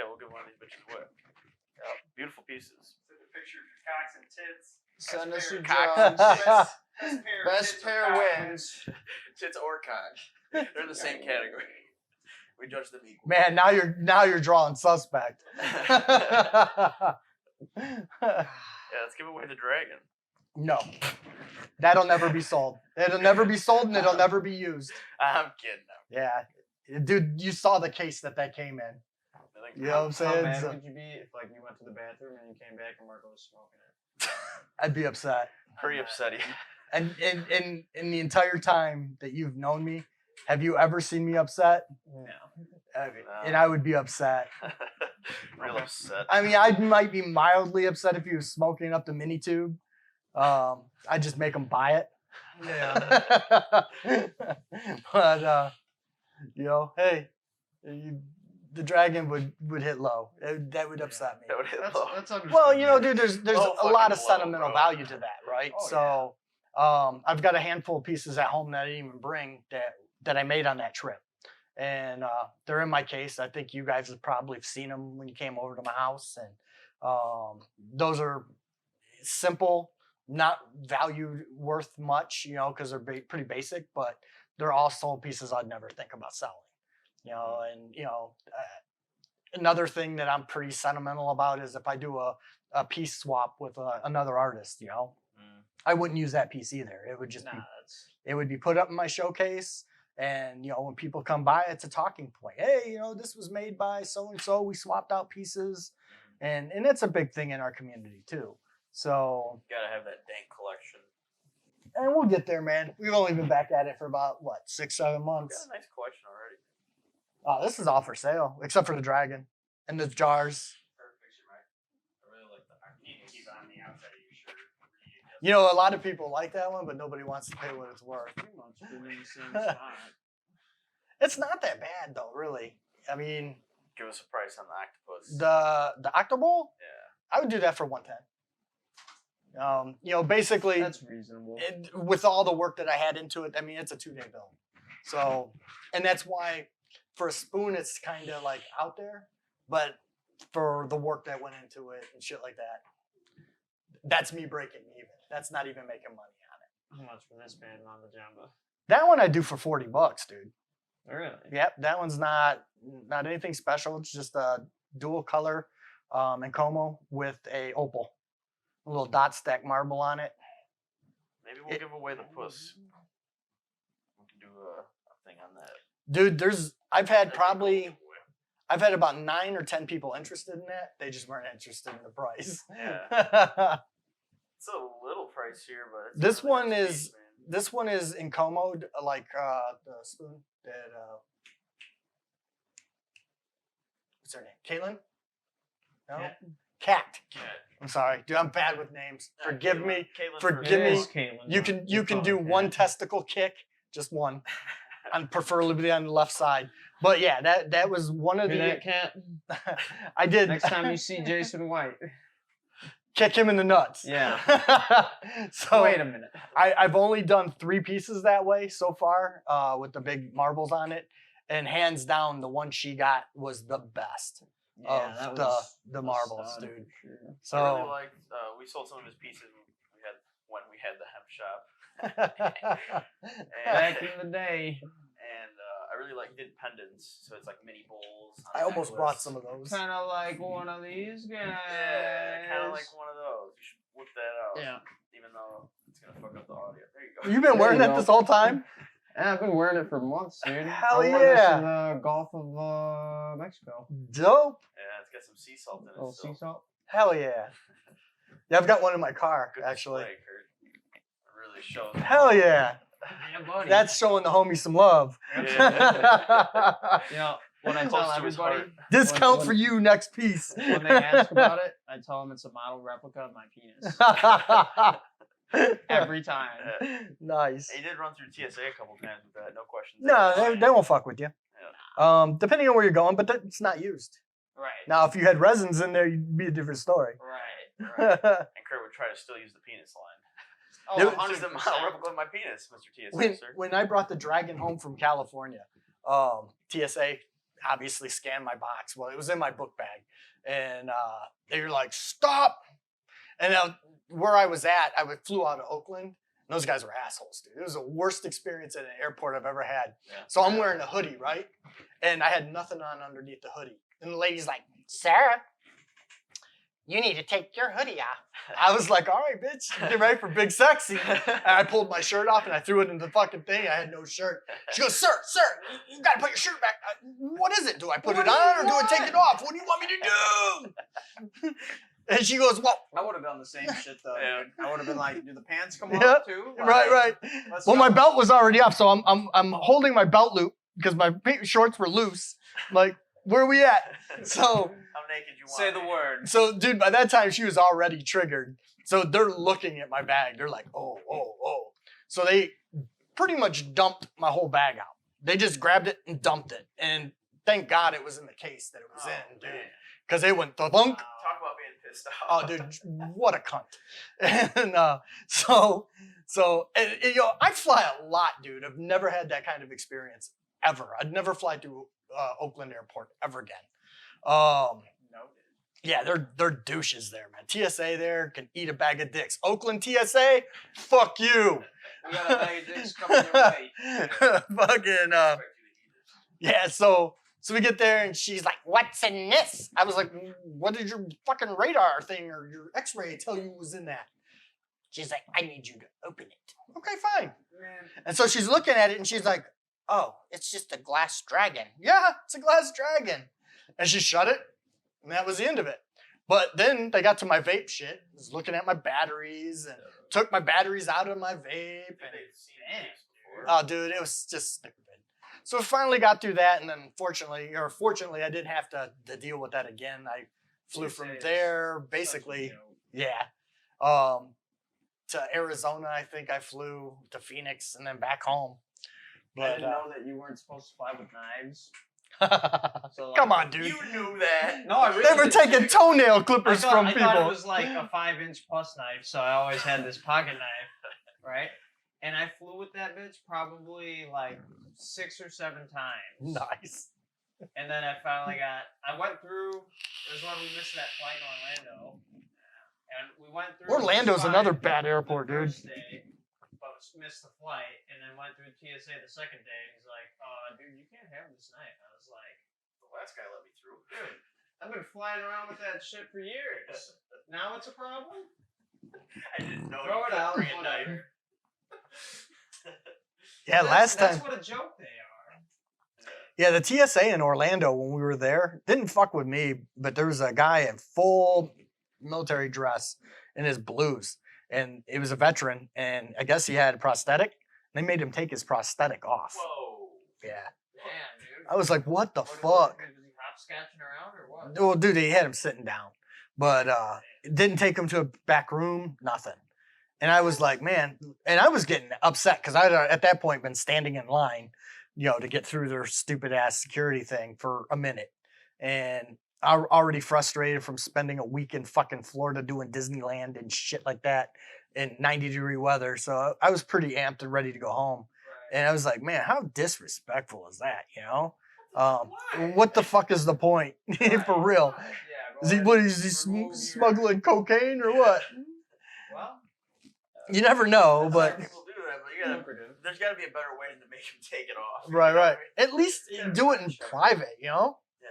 we'll give one of these bitches away. Yep. Beautiful pieces. Send a picture of your cocks and tits. Send us your Cock. jobs. Best pair of tits or cock. Tits or cock. They're in the same category. We judge them equally. Man, now you're drawing suspect. Yeah, let's give away the dragon. No, that'll never be sold. It'll never be sold, and it'll never be used. I'm kidding. Yeah, dude, you saw the case that came in. I think You know what I'm How saying? mad So- would you be if you went to the bathroom and you came back and Marco was smoking it? I'd be upset. pretty upsetting. And in the entire time that you've known me, have you ever seen me upset? No. And I would be upset. Real upset. I mean, I might be mildly upset if he was smoking up the mini tube. I'd just make him buy it. Yeah. But hey, the dragon would hit low. That would upset me. That would hit That's, low. that's understandable. Well, dude, there's Oh, a lot of fucking low, sentimental bro. value to that, right? Oh, So I've got a handful of pieces at home that I didn't even bring that I made on that trip. And they're in my case. I think you guys have probably seen them when you came over to my house. And those are simple, not valued worth much, because they're pretty basic, but they're all sold pieces I'd never think about selling. And another thing that I'm pretty sentimental about is if I do a piece swap with another artist, I wouldn't use that piece either. It would just Nah, be that's it would be put up in my showcase, and when people come by, it's a talking point. Hey, this was made by so and so. We swapped out pieces, and it's a big thing in our community too. So, Gotta have that dank collection. and we'll get there, man. We've only been back at it for about 6-7 Got months. a nice collection already. Oh, this is all for sale, except for the dragon and the jars. Perfect picture, Mike. I really like that. You need to keep it on the outside of your shirt. A lot of people like that one, but nobody wants to pay what it's worth. pretty much been in the same spot. It's not that bad though, really. I mean, Give us a price on the octopus. the Octobowl, Yeah. I would do that for 110. Basically, That's reasonable. with all the work that I had into it, I mean, it's a 2-day build. So, and that's why for a spoon, it's kind of like out there, but for the work that went into it and shit like that, that's me breaking even. That's not even making money on it. How much for this band on the Jamba? That one I do for $40, dude. Really? Yep, that one's not anything special. It's just a dual color Encomo with a opal, a little dot stack marble on it. Maybe we'll give away the puss. We can do a thing on that. Dude, I've had That'd be a cool probably giveaway. I've had about 9 or 10 people interested in that. They just weren't interested in the price. Yeah. It's a little pricier, but it's This a really one nice is- piece, man. This one is Encomo, like the spoon that what's her name? Caitlin? No? Cat. Cat. Yeah. I'm sorry. Dude, I'm bad with names. Forgive Caitlin- me. Caitlin Forgive Revere. me. It is Caitlin, You but can you can call do her one Cat. testicle kick, just one. And preferably on the left side. But yeah, that was one of Hear the that, Cat? I did Next time you see Jason White. kick him in the nuts. Yeah. So Wait a minute. I've only done 3 pieces that way so far with the big marbles on it. And hands down, the one she got was the best Yeah, that of was the a marbles, stud dude. for sure. So I really liked. We sold some of his pieces when we had the hemp shop. Back in the day. And I really did pendants, so it's like mini bowls. I almost brought some of those. Kind of like one of these guys. Yeah, kind of like one of those. You should whip that out. Yeah. Even though it's gonna fuck up the audio. There you go. You've been There wearing you that go. this whole time? Yeah, I've been wearing it for months, dude. Hell I wore this yeah. in the Gulf of Mexico. Dope. Yeah, it's got some sea salt in it. little still. sea salt. Hell yeah. Yeah, I've got one in my car, Good actually. display, Kurt. It really shows. Hell yeah. Yeah, buddy. That's showing the homie some love. Yeah. You know, when I Close tell to his everybody, heart. Discount When- for you next piece. when they ask about it, I tell them it's a model replica of my penis. Every time. Nice. He did run through TSA a couple times with that. No questions. No, asked. they won't fuck with you. Depending on where you're going, but it's not used. Right. Now, if you had resins in there, you'd be a different story. Right. when And Kurt would try to still use the penis line. Oh, It's just a 100%. model replica of my penis, Mr. TSA, sir. when I brought the dragon home from California, TSA obviously scanned my box. Well, it was in my book bag, and they were like, "Stop!" And where I was at, flew out of Oakland. And those guys were assholes, dude. It was the worst experience at an airport I've ever had. Yeah. So I'm wearing a hoodie, right? And I had nothing on underneath the hoodie. And the lady's like, "Sarah, you need to take your hoodie off." I was like, "All right, bitch, get ready for big sexy." And I pulled my shirt off and I threw it in the fucking thing. I had no shirt. She goes, "Sir, you gotta put your shirt back." What is it? Do I put it on or do I take it off? What do you want me to do? And she goes, "Well, I would have done the same shit though. Yeah. Dude. I would have been like, "Do the pants come Yeah. off too?" Like, right." let's Well, go. my belt was already up, so I'm holding my belt loop because my shorts were loose. Like, where are we at? So, How naked you want Say the me? word. so dude, by that time she was already triggered. So they're looking at my bag. They're like, "Oh." So they pretty much dumped my whole bag out. They just grabbed it and dumped it. And thank God it was in the case that it was in, dude. man. Because it went thunk. Talk about being pissed off. Oh, dude, what a cunt. And and, you know, I fly a lot, dude. I've never had that kind of experience ever. I'd never fly through Oakland Airport ever again. No. Yeah, they're douches there, man. TSA there can eat a bag of dicks. Oakland TSA, fuck you. We got a bag of dicks coming your way. Fucking yeah. So we get there and she's like, "What's in this?" I was like, "What did your fucking radar thing or your X-ray tell you was in that?" She's like, "I need you to open it." Okay, fine. Man. And so she's looking at it and she's like, "Oh, it's just a glass dragon." Yeah, it's a glass dragon. And she shut it, and that was the end of it. But then they got to my vape shit. Was looking at my batteries and took my batteries out of my vape. And, They've seen this before. oh, dude, it was just stupid. So we finally got through that, and then fortunately, I didn't have to deal with that again. I flew from there, basically, yeah, to Arizona. I think I flew to Phoenix and then back home. I But didn't know that you weren't supposed to fly with knives. So, like, come on, dude. You knew that. No, I really They were did. taking toenail I clippers thought, from I people. thought it was like a 5-inch plus knife, so I always had this pocket knife, right? And I flew with that bitch probably like 6 or 7 times. Nice. And then I went through, it was when we missed that flight in Orlando. And we went through. Orlando's fine another bad airport, the dude. first day, but missed the flight, and then went through TSA the second day, and he's like, dude, you can't have this knife. I was like, The last guy let me through. dude, I've been flying around with that shit for years. Now it's a problem? I didn't know. Throw you it out. could bring a knife. Whatever. Yeah, That's last time. what a joke they are. Yeah, the TSA in Orlando when we were there didn't fuck with me, but there was a guy in full military dress in his blues, and he was a veteran, and I guess he had a prosthetic. They made him take his prosthetic off. Whoa. Yeah, Damn, dude. I was like, "What the What, fuck?" Was he hopscotching around or what? Well, dude, he had him sitting down, but it didn't take him to a back room, nothing. And I was like, man, and I was getting upset because I had at that point been standing in line, to get through their stupid ass security thing for a minute. And already frustrated from spending a week in fucking Florida doing Disneyland and shit like that in 90-degree weather. So I was pretty amped and ready to go home. And I was like, man, how disrespectful is that? You know, what the fuck is the point? For real? Is he smuggling cocaine or what? Well, You never know, That's but how people do that, but there's got to be a better way to make him take it off. right. At least do it in private, you know? Yeah.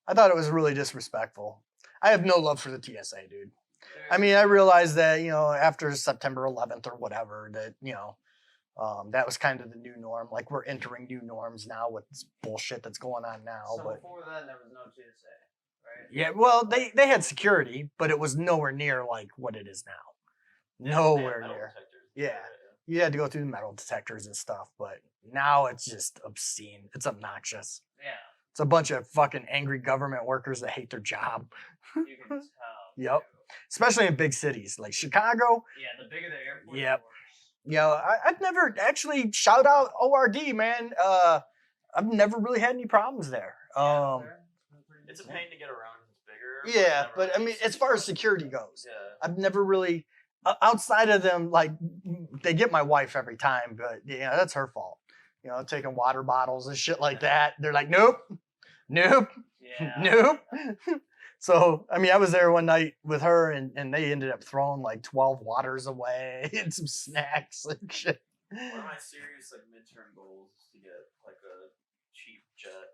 I thought it was really disrespectful. I have no love for the TSA, dude. I mean, I realized that, you know, after September 11th or whatever, that, you know, that was kind of the new norm. Like, we're entering new norms now with this bullshit that's going on now. So But before then, there was no TSA, right? yeah, well, they had security, but it was nowhere near like what it is now. Nowhere near. Yeah. You had to go through metal detectors and stuff, but now it's just obscene. It's obnoxious. Yeah. It's a bunch of fucking angry government workers that hate their job. You can tell. Yep. Especially in big cities like Chicago. Yeah, the bigger the airport, Yep. the worse. You know, I've never actually shout out ORD, man. I've never really had any problems there. It's a pain to get around. It's bigger. Yeah, never but I really mean, as far as security goes, Yeah. I've never really outside of them. Like, they get my wife every time, but yeah, that's her fault. You know, taking water bottles and shit like that. They're like, nope, Yeah. nope. So, I mean, I was there one night with her, and they ended up throwing like 12 waters away and some snacks and shit. One of my serious like midterm goals is to get like a cheap jet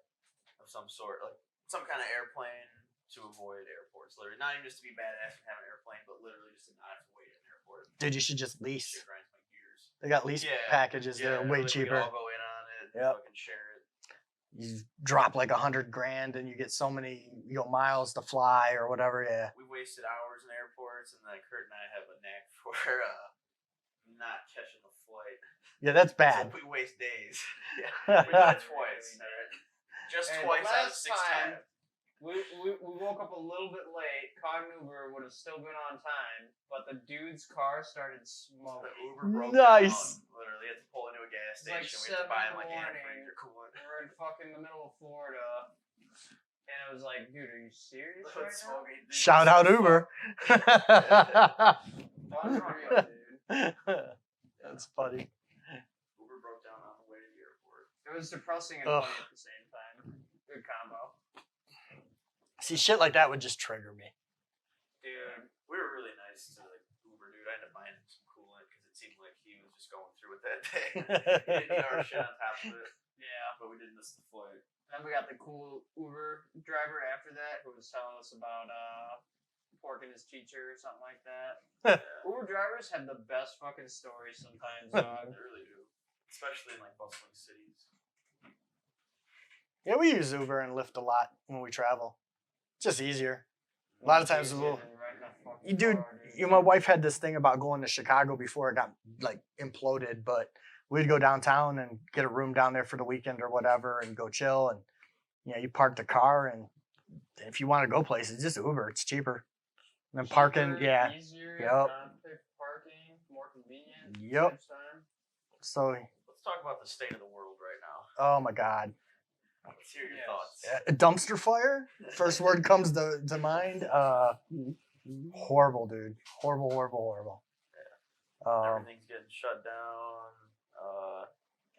of some sort, like some kind of airplane to avoid airports. Literally, not even just to be badass and have an airplane, but literally just to not have to wait at an airport. Dude, you should just lease. Shit grinds my gears. They got lease packages that are way literally, cheaper. We could all go in on it. Yep. Fucking share it. You drop like $100,000 and you get so many miles to fly or whatever. Yeah. We wasted hours in airports, and then Kurt and I have a knack for not catching the flight. Yeah, that's bad. So we waste days. Yeah, we did it twice. Just And twice out of last 6 time, times. We woke up a little bit late. Caught an Uber, would have still been on time, but the dude's car started The smoking. Uber broke Nice. down. Literally, had to pull into a gas It's like station. We had to buy him 7 like in the morning. antifreeze or coolant. We're in fucking the middle of Florida, and it was like, dude, are you serious Quit right now? smoking. Shout out Uber. Fuck you, dude. That's funny. Uber broke down on the way to the airport. It was depressing and Ugh. funny at the same time. Good combo. See, shit like that would just trigger me. Dude. We were really nice to like Uber dude. I ended up buying him some coolant because it seemed like he was just going through it that day. He didn't need our shit on top of it, Yeah. but we didn't miss the flight. Then we got the cool Uber driver after that who was telling us about porking his teacher or something like that. Uber drivers have the best fucking stories sometimes, dog. They really do, especially in like bustling cities. Yeah, we use Uber and Lyft a lot when we travel. It's just easier. A lot of times we'll... Dude, my wife had this thing about going to Chicago before it got like imploded, but we'd go downtown and get a room down there for the weekend or whatever and go chill. And you park the car, and if you want to go places, just Uber. It's cheaper. And then parking, yeah. Easier, Yep. parking, more convenient. Yep. saves time. So, Let's talk about the state of the world right now. oh my God. Let's hear your Yes. thoughts. A dumpster fire? First word comes to mind. Horrible, dude. Horrible. Everything's getting shut down.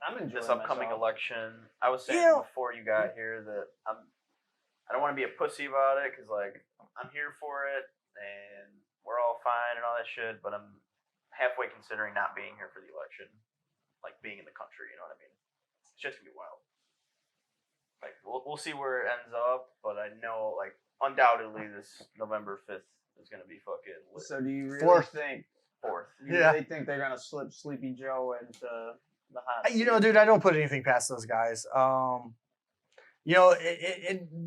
I'm enjoying This upcoming myself. election, I was saying Yeah. before you got here that I don't want to be a pussy about it because like I'm here for it and we're all fine and all that shit, but I'm halfway considering not being here for the election, like being in the country. You know what I mean? It's just gonna be wild. Like we'll see where it ends up, but I know like undoubtedly this November 5th is gonna be fucking lit. So do you really Fourth. think? 4th. Do you Yeah. really think they're gonna slip Sleepy Joe into the hot? Dude, I don't put anything past those guys.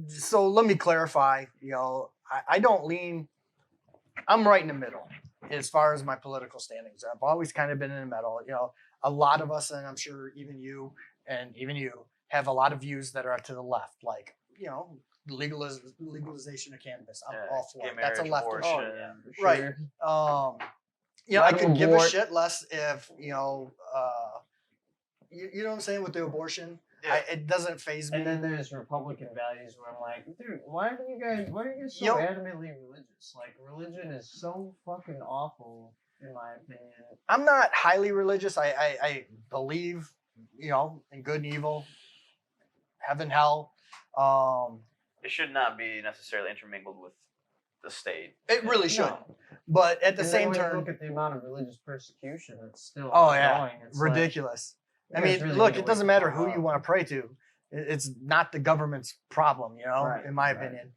So let me clarify. I don't lean. I'm right in the middle as far as my political standings. I've always kind of been in the middle. A lot of us, and I'm sure even you, have a lot of views that are to the left, like legalization of cannabis. I'm all for it. That's a left. Abortion. Right. I Let could them give a abort. shit less if you know what I'm saying with the abortion. Yeah. It doesn't phase me. And then there's Republican values where I'm like, dude, why are you guys so Yo. adamantly religious? Like, religion is so fucking awful, in my opinion. I'm not highly religious. I believe, in good and evil, heaven, hell. It should not be necessarily intermingled with the state. It really should. No. But at the And then same when you time, look at the amount of religious persecution that's still oh yeah, ongoing, it's like, ridiculous. you I guys mean, really look, need to it doesn't wake the matter fuck who you up. want to pray to. It's not the government's problem, Right, in my right. opinion.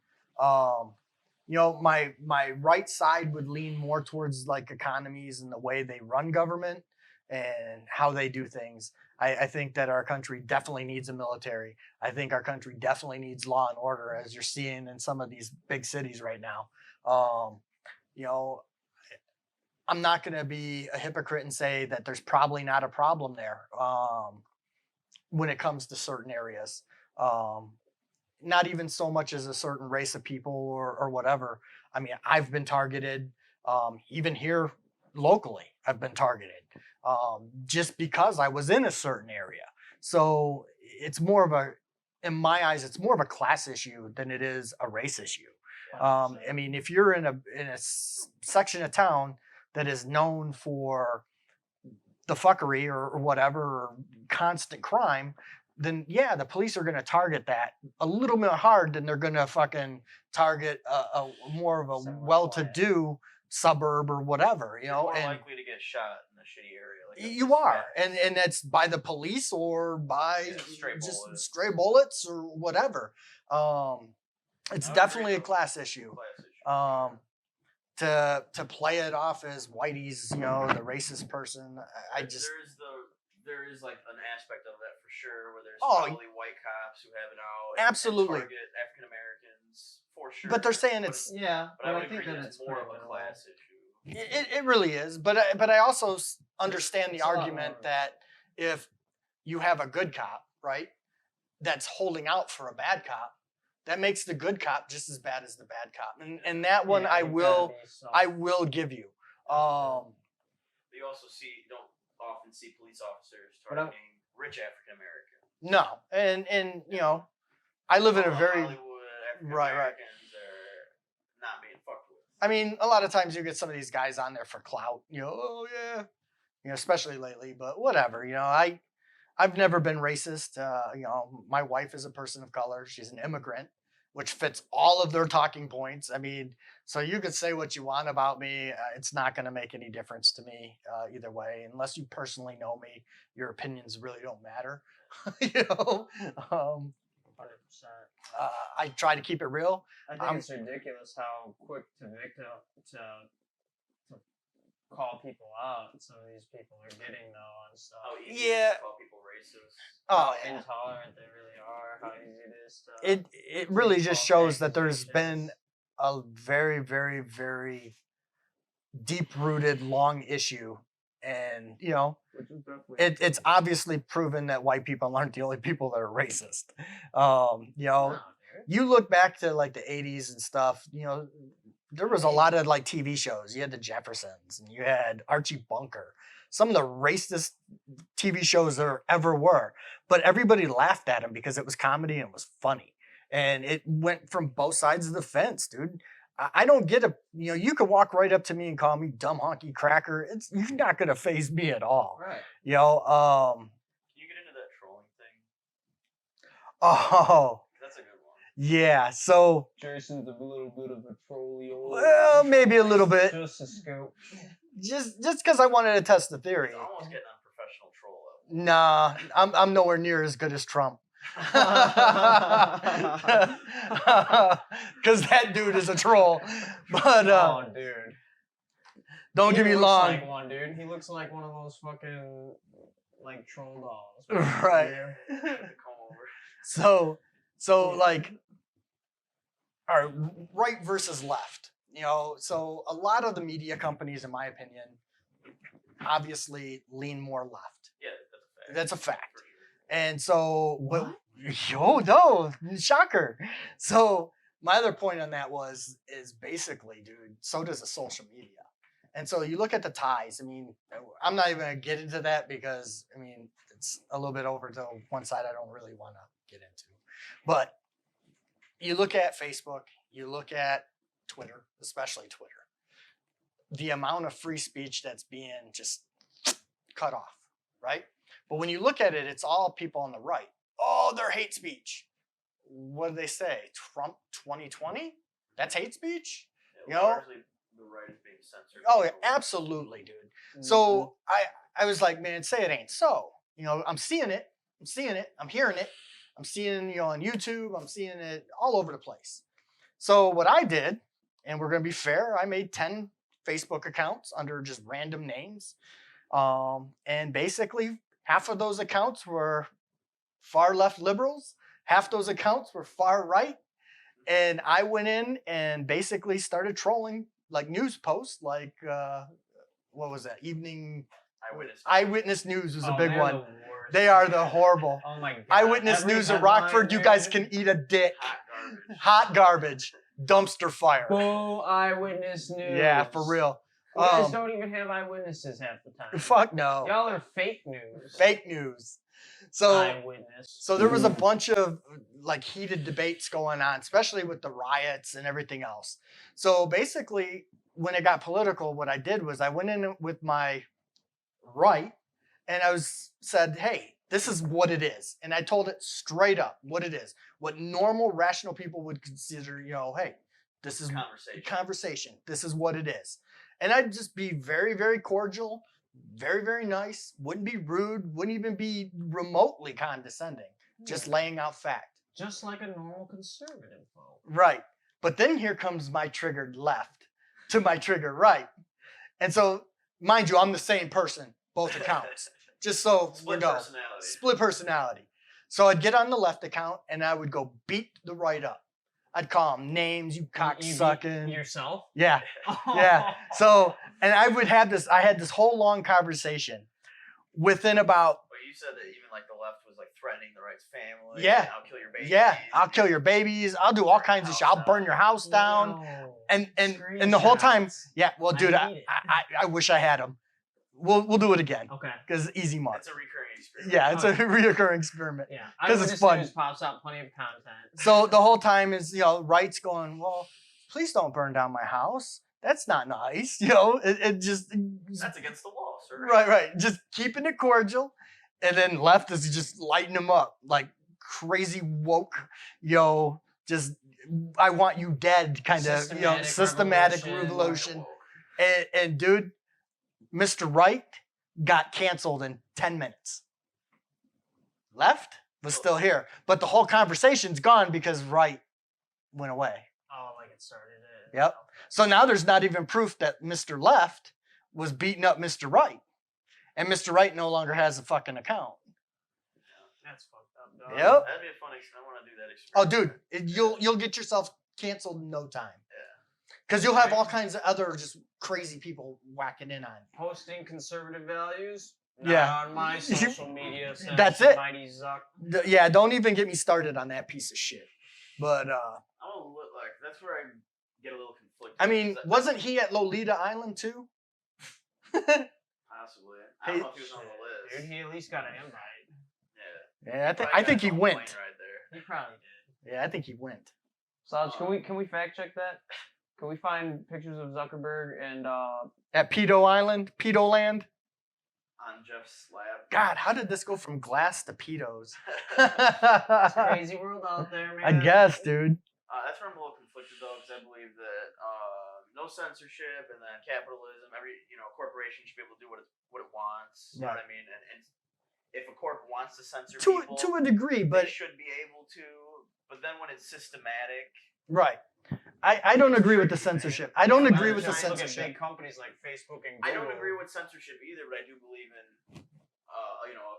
My right side would lean more towards like economies and the way they run government and how they do things. I think that our country definitely needs a military. I think our country definitely needs law and order, as you're seeing in some of these big cities right now. I'm not going to be a hypocrite and say that there's probably not a problem there when it comes to certain areas. Not even so much as a certain race of people or whatever. I mean, I've been targeted, even here locally, I've been targeted just because I was in a certain area. So it's more of in my eyes, it's more of a class issue than it is a race issue. I mean, if you're in a section of town that is known for the fuckery or whatever, or constant crime, then yeah, the police are going to target that a little bit hard than they're going to fucking target a more of a Somewhat well-to-do suburb or whatever, You're more and likely to get shot in a shitty area. Like you are, and that's by the police or by stray just bullets. stray bullets or whatever. It's I would definitely a agree, though. class issue. To play it off as Whitey's, the racist person, I just there is like an aspect of that for sure, where there's Oh, probably white cops who have it out. Absolutely. And target African Americans for sure. but they're saying But it's Yeah, But I would think agree that that it's it's more of pretty a minimal. class issue. it really is, but I also understand the It's a lot argument more. that if you have a good cop, right, that's holding out for a bad cop, that makes the good cop just as bad as the bad cop, and that one Yeah, I there's gotta will be some- I will give you. You also don't often see police officers But I'm- targeting rich African Americans. No, and I live in a very Hollywood African Right. Americans are not being fucked with. I mean, a lot of times you get some of these guys on there for clout, oh yeah, especially lately, but whatever, I've never been racist. My wife is a person of color. She's an immigrant, which fits all of their talking points. I mean, so you could say what you want about me. It's not going to make any difference to me either way, unless you personally know me. Your opinions really don't matter. 100%. I try to keep it real. I think it's ridiculous how quick to call people out some of these people are getting though on stuff. How easy it is Yeah. to call people racist. Oh, How yeah. intolerant they really are. How easy it is to. It really just false shows that there's been accusations. a very, very, very deep-rooted, long issue, and Which is definitely it's obviously proven that white people aren't the only people that are racist. No, dude. You look back to like the 80s and stuff, there was a lot of like TV shows. You had the Jeffersons and you had Archie Bunker, some of the racist TV shows there ever were, but everybody laughed at them because it was comedy and it was funny. And it went from both sides of the fence, dude. I don't get you could walk right up to me and call me dumb honky cracker. You're not going to faze me at all. Right. Can you get into that trolling thing? Oh, That's a good one. yeah. So, Jason's a little bit of a trolley. well, maybe a little bit. Just a scoop. Just because I wanted to test the theory. It's almost getting on professional troll level. Nah, I'm nowhere near as good as Trump. Because that dude is a troll. But Oh, dude. don't He get me looks long. like one, dude. He looks like one of those fucking like troll dolls. Right. Come over. So like, all right, right versus left. So a lot of the media companies, in my opinion, obviously lean more left. Yeah, that's a fact. That's a fact. For sure. And so, but no, shocker. So my other point on that is basically, dude, so does the social media. And so you look at the ties. I mean, I'm not even gonna get into that because I mean it's a little bit over to one side I don't really want to get into. But you look at Facebook, you look at Twitter, especially Twitter. The amount of free speech that's being just cut off, right? But when you look at it, it's all people on the right. Oh, they're hate speech. What do they say? Trump 2020? That's hate speech? Yeah, You know? largely the right is being censored. Oh, yeah, absolutely, dude. So I was like, man, say it ain't so. You know, I'm seeing it. I'm hearing it. I'm seeing, you know, on YouTube. I'm seeing it all over the place. So what I did, and we're going to be fair, I made 10 Facebook accounts under just random names. And basically, half of those accounts were far left liberals. Half those accounts were far right. And I went in and basically started trolling like news posts, like what was that? Evening Eyewitness News was a big one. They are the horrible. Oh my god. Eyewitness Every News of headline, Rockford. You guys can eat a dick. Hot garbage. Hot garbage. Dumpster fire. Boo, Eyewitness News. Yeah, for real. You guys don't even have eyewitnesses half the time. Fuck no. Y'all are fake news. Fake news. So Eyewitness. So there was a bunch of like heated debates going on, especially with the riots and everything else. So basically, when it got political, what I did was I went in with my right and I said, hey, this is what it is. And I told it straight up what it is, what normal, rational people would consider, you know, hey, this is conversation. This is what it is. And I'd just be very, very cordial, very, very nice, wouldn't be rude, wouldn't even be remotely condescending, just laying out fact. Just like a normal conservative vote. Right. But then here comes my triggered left to my trigger right. And so, mind you, I'm the same person, both accounts. Just so we know. Split personality. So I'd get on the left account and I would go beat the right up. I'd call them names, you cocksucking. Yourself? Yeah. Yeah. So, and I had this whole long conversation within about. But you said that even like the left was like threatening the right's family. Yeah. I'll kill your babies. Yeah. I'll kill your babies. I'll do all kinds of shit. I'll burn your house down. And the whole time, yeah. Well, dude, I wish I had them. We'll do it again. Okay. Because easy mark. It's a recurring experiment. Yeah, it's a reoccurring experiment. Yeah. Because it's fun. News pops out plenty of content. So the whole time is, you know, right's going, well, please don't burn down my house. That's not nice. You know, it just. That's against the law, sir. Right. Just keeping it cordial. And then left is just lighting them up like crazy woke, yo, just I want you dead kind of, you know, systematic revolution. And dude, Mr. Right got canceled in 10 minutes. Left was still here. But the whole conversation's gone because right went away. Oh, like it started it. Yep. So now there's not even proof that Mr. Left was beating up Mr. Right. And Mr. Right no longer has a fucking account. That's fucked up, dog. Yep. That'd be a fun experiment. I want to do that experiment. Oh, dude, you'll get yourself canceled in no time. Because you'll have all kinds of other just crazy people whacking in on you. Posting conservative values? Yeah. Not on my social media. That's it. Mighty Zuck. Yeah, don't even get me started on that piece of shit. But, that's where I get a little conflicted. I mean, wasn't he at Lolita Island too? Possibly. I don't know if he was on the list. Dude, he at least got an invite. Yeah, I think he went. Right there. He probably did. Yeah, I think he went. Saj, can we fact check that? Can we find pictures of Zuckerberg and at Pedo Island, Pedo Land? On Jeff's slab. God, how did this go from glass to pedos? It's a crazy world out there, man. I guess, dude. That's where I'm a little conflicted though, because I believe that no censorship and then capitalism. Every corporation should be able to do what it wants. You know what I mean? And if a corp wants to censor people, to a degree, but they should be able to. But then when it's systematic, right? I don't agree with the censorship. I don't agree with the censorship. Look at big companies like Facebook and Google. I don't agree with censorship either, but I do believe in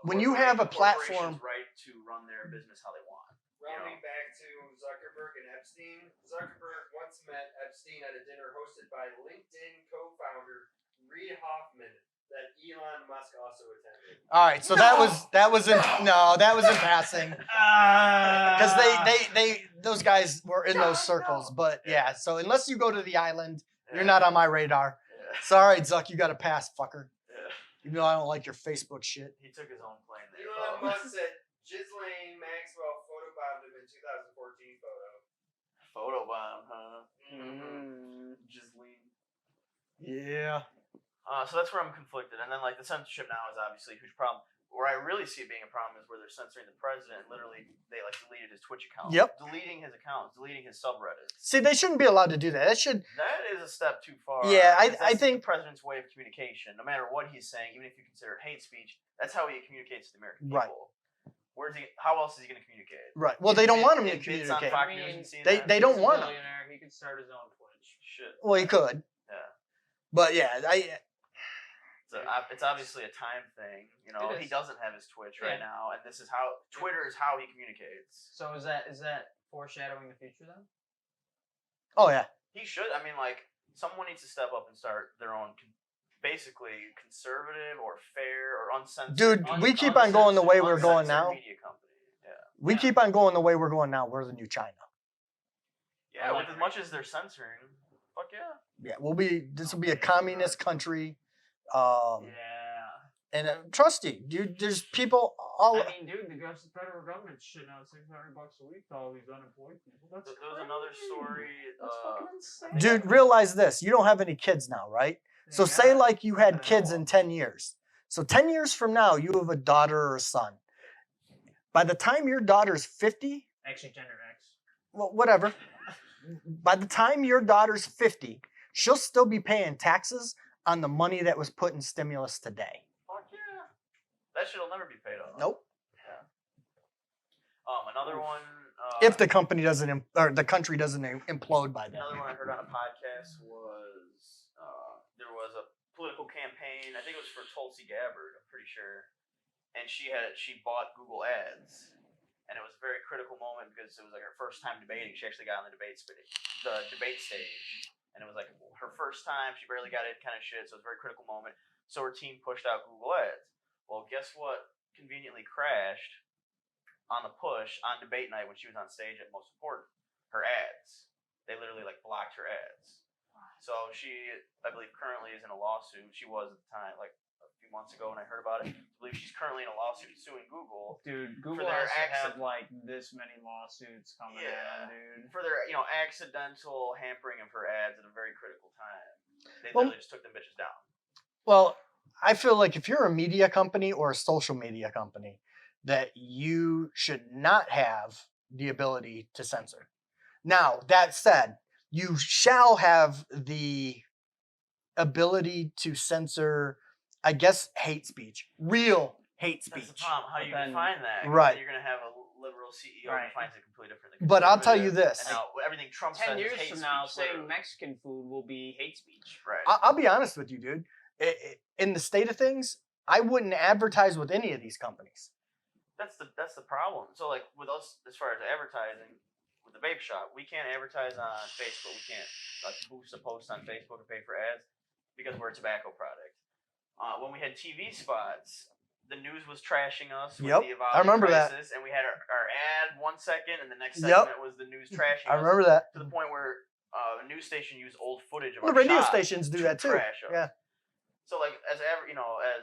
when you have a platform, right to run their business how they want. Rounding back to Zuckerberg and Epstein, Zuckerberg once met Epstein at a dinner hosted by LinkedIn co-founder Reid Hoffman that Elon Musk also attended. All right, so that was in passing because those guys were in those circles. But yeah, so unless you go to the island, you're not on my radar. It's all right, Zuck. You got to pass, fucker. Yeah. Even though I don't like your Facebook shit. He took his own plane there. Elon folks. Musk said Ghislaine Maxwell photobombed him in 2014 photo. Photobomb, huh? Ghislaine. Yeah. So that's where I'm conflicted. And then, like, the censorship now is obviously a huge problem. Where I really see it being a problem is where they're censoring the president. Literally, they, like, deleted his Twitch account. Yep. Deleting his accounts. Deleting his subreddits. See, they shouldn't be allowed to do that. That should. That is a step too far. Yeah, I because that's think- the president's way of communication. No matter what he's saying, even if you consider it hate speech, that's how he communicates to the American Right. people. Where's he? How else is he going to communicate? Right. Well, they don't want him to In bids on communicate. Fox I News mean, and CNN? They don't He's a want him. billionaire. He could start his own Twitch. Shit. Well, he could. Yeah. But yeah, It's obviously a time thing. You know, It he is. doesn't have his Twitch right Yeah. now, and this is how Twitter is how he communicates. So is that foreshadowing the future then? oh yeah. He should. I mean, like, someone needs to step up and start their own, basically conservative or fair or uncensored. Dude, we keep on going the way we're going uncensored now. Media company. Yeah. We Yeah. keep on going the way we're going now. We're the new China. Yeah. With as much as they're censoring, fuck yeah. Yeah, this will be a communist country. Yeah. And trust you, dude, there's people all. I mean, dude, the federal government's shitting out $600 a week to all these unemployed people. That's There was another crazy. story. That's fucking insane. Dude, realize this. You don't have any kids now, right? So Yeah. say like you had I know. kids in 10 years. So 10 years from now, you have a daughter or a son. By the time your daughter's 50, Actually, gender X. well, whatever. By the time your daughter's 50, she'll still be paying taxes on the money that was put in stimulus today. Fuck yeah. That shit'll never be paid off. Nope. Another one. If the company doesn't, or the country doesn't implode by then. Another one I heard on a podcast was there was a political campaign. I think it was for Tulsi Gabbard. I'm pretty sure, and she bought Google Ads, and it was a very critical moment because it was like her first time debating. She actually got on the debate stage, and it was like her first time. She barely got it, kind of shit. So it was a very critical moment. So her team pushed out Google Ads. Well, guess what? Conveniently crashed on the push on debate night when she was on stage at Most Important. Her ads. They literally like blocked her ads. So she, I believe, currently is in a lawsuit. She was at the time, like a few months ago when I heard about it. I believe she's currently in a lawsuit suing Google Dude, for Google their has to have like this many lawsuits coming Yeah. in, dude. for their, accidental hampering of her ads at a very critical time. They Well- literally just took them bitches down. Well, I feel like if you're a media company or a social media company, that you should not have the ability to censor. Now, that said, you shall have the ability to censor, I guess, hate speech, real hate That's the speech. problem. How do you But then- define that? 'Cause Right. then you're going to have a liberal CEO Right. who defines it completely different. than But I'll tell you conservative. this. And now everything Trump 10 says years is hate from now, speech, saying literally. Mexican food will be hate speech. Right. I'll be honest with you, dude. In the state of things, I wouldn't advertise with any of these companies. That's the problem. So like with us, as far as advertising, with the vape shop, we can't advertise on Facebook. We can't like boost a post on Facebook and pay for ads because we're a tobacco product. When we had TV spots, the news was trashing us with Yep, the I evolving remember that. crisis, and we had our ad 1 second, and the next Yep. segment was the news trashing I us remember that. to the point where a news station used old footage of The our radio shop stations do to that too. trash us. Yeah. So like as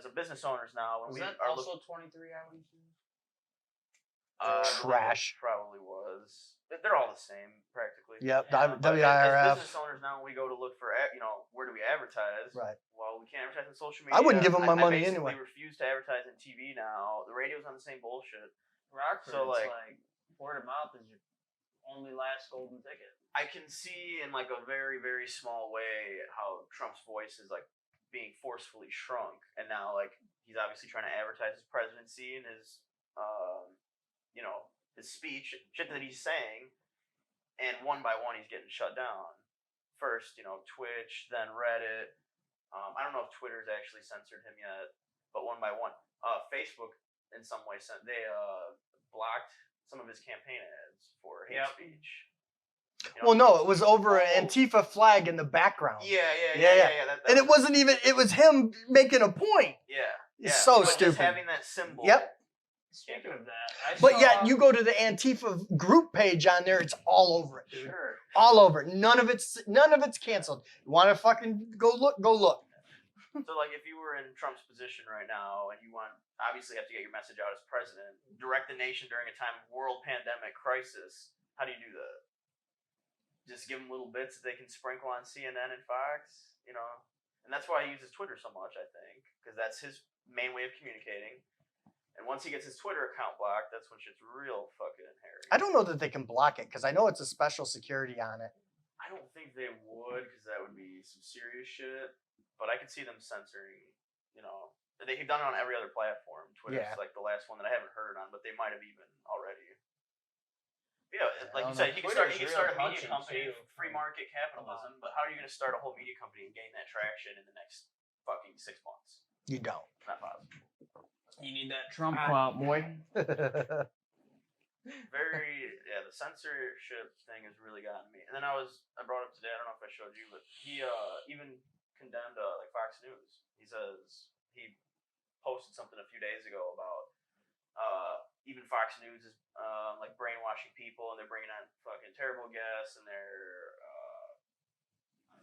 a business owners now, when Was we that are also 23 hours? Trash. Probably was. They're all the same practically. Yep. Yeah, But as WIRF. business owners now, when we go to look for, where do we advertise? Right. Well, we can't advertise on social media. I wouldn't give 'em my money I basically anyway. refuse to advertise on TV now. The radio's on the same bullshit. Rockford, So, it's like- like word of mouth is your only last golden ticket. I can see in like a very, very small way how Trump's voice is like being forcefully shrunk, and now like he's obviously trying to advertise his presidency and his, his speech, shit that he's saying, and one by one he's getting shut down. First, Twitch, then Reddit. I don't know if Twitter's actually censored him yet, but one by one, Facebook in some way they blocked some of his campaign ads for hate Yep. speech. Well, no, it was over Oh. an Antifa flag in the background. Yeah. And it wasn't even, it was him making a point. Yeah. It's so but stupid. Just having that symbol. Yep. Speaking of that, I But saw, yet you go to the Antifa group page on there, it's all over it, dude. Sure. All over it. None of it's canceled. You want to fucking go look? Go look. So, like, if you were in Trump's position right now and you obviously have to get your message out as president, direct the nation during a time of world pandemic crisis, how do you do that? Just give them little bits that they can sprinkle on CNN and Fox, you know? And that's why he uses Twitter so much, I think, because that's his main way of communicating. And once he gets his Twitter account blocked, that's when shit's real fucking hairy. I don't know that they can block it because I know it's a special security on it. I don't think they would, because that would be some serious shit. But I could see them censoring, you know. They've done it on every other platform. Twitter's Yeah. like the last one that I haven't heard on, but they might have even already. Yeah, like you don't said, know. you can start Twitter's a real media touchy, company, too. free market capitalism, but how are you going to start a whole media company and gain that traction in the next fucking 6 months? You don't. Not possible. You need that Trump clout, boy. The censorship thing has really gotten me. And then I brought up today, I don't know if I showed you, but he even condemned like Fox News. He says he posted something a few days ago about even Fox News is like brainwashing people, and they're bringing on fucking terrible guests, and they're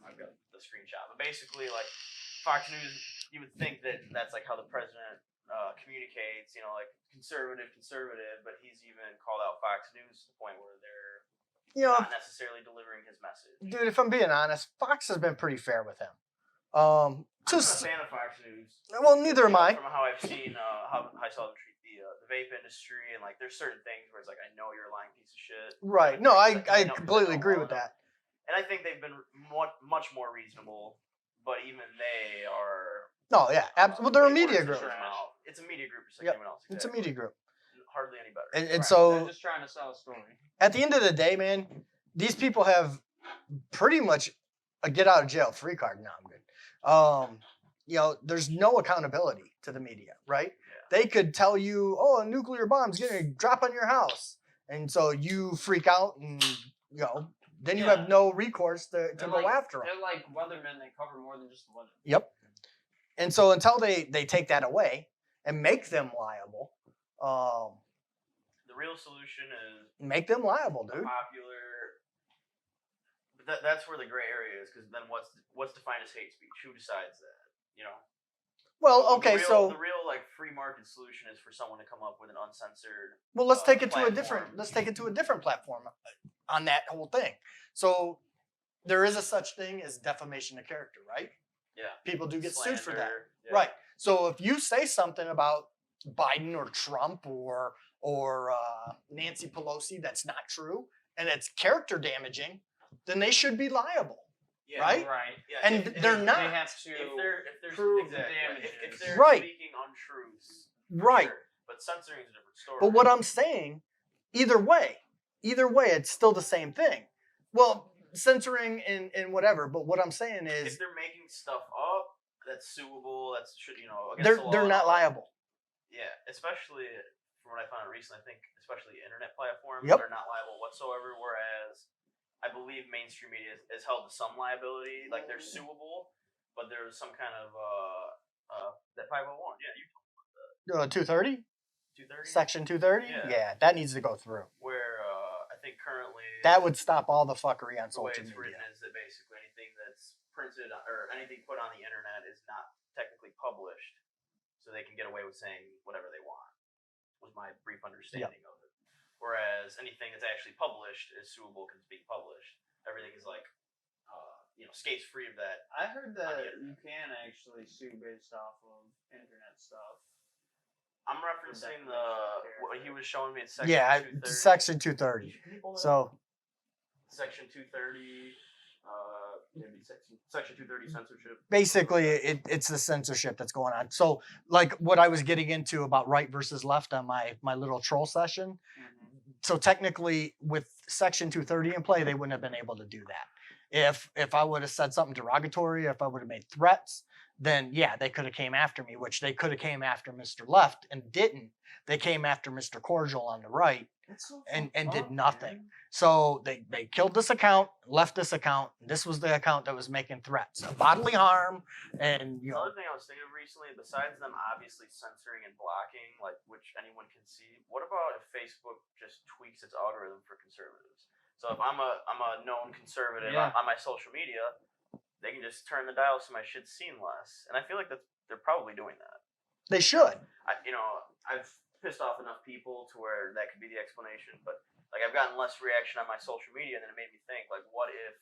I've got the screenshot, but basically like Fox News, you would think that that's like how the president communicates, you know, like conservative, but he's even called out Fox News to the point where they're not necessarily delivering his message. Dude, if I'm being honest, Fox has been pretty fair with him. I'm not a fan of Fox News. Well, neither am I. From how I've seen how I saw them treat the vape industry, and like there's certain things where it's like, I know you're a lying piece of shit. Right. No, I completely agree with that. And I think they've been much more reasonable, but even they are. No, yeah, absolutely. Well, they're a media group. It's a media group, just like anyone else. It's a media group. Hardly any better. And so, they're just trying to sell a story. at the end of the day, man, these people have pretty much a get out of jail free card. No, I'm good. You know, there's no accountability to the media, right? Yeah. They could tell you, oh, a nuclear bomb's going to drop on your house. And so you freak out and, you know, then you have no recourse to go after them. They're like weathermen. They cover more than just the weather. Yep. And so until they take that away and make them liable, the real solution is make them liable, dude. Popular. But that's where the gray area is, because then what's defined as hate speech? Who decides that? You know. Well, okay, the real like free market solution is for someone to come up with an uncensored. Well, let's take it platform. to a different platform on that whole thing. So there is a such thing as defamation of character, right? Yeah. People do get sued for that. Yeah. Right. So if you say something about Biden or Trump or Nancy Pelosi that's not true and it's character damaging, then they should be liable. Yeah, right? Right. Yeah, And they're not. They have to if they're prove the exactly. damages. If they're Right. speaking untruths. Right. Sure. But censoring is a different story. But what I'm saying, either way, it's still the same thing. Well, censoring and whatever, but what I'm saying is if they're making stuff up that's suable, that's against they're the law, not liable. Yeah, especially from what I found recently, I think especially internet platforms Yep. are not liable whatsoever. Whereas I believe mainstream media is held to some liability, like they're suable, but there's some kind of that 501. Yeah, you told me about that. 230? 230. Section 230? Yeah. That needs to go through. Where I think currently That would stop all the fuckery on the way social it's media. written is that basically anything that's printed or anything put on the internet is not technically published, so they can get away with saying whatever they want. Was my brief understanding of it. Whereas anything that's actually published is suable because it's being published. Everything is like, skates free of that. I heard that you can actually sue based off of internet stuff. I'm referencing what he was showing me. It's section Yeah, 230. section 230. So Section 230. Maybe section 230 censorship. basically, it's the censorship that's going on. So, like what I was getting into about right versus left on my little troll session. Mm-hmm. So technically, with Section 230 in play, they wouldn't have been able to do that. If I would have said something derogatory, if I would have made threats, then yeah, they could have came after me, which they could have came after Mr. Left and didn't. they came after Mr. Cordial on the right It's so and fucked did up, nothing. man. So they killed this account, left this account. This was the account that was making threats of bodily harm, and Another thing I was thinking of recently, besides them obviously censoring and blocking, like which anyone can see, what about if Facebook just tweaks its algorithm for conservatives? So if I'm a known conservative Yeah. on my social media, they can just turn the dial so my shit's seen less. And I feel like they're probably doing that. they should. I've pissed off enough people to where that could be the explanation, but like I've gotten less reaction on my social media, and then it made me think, like, what if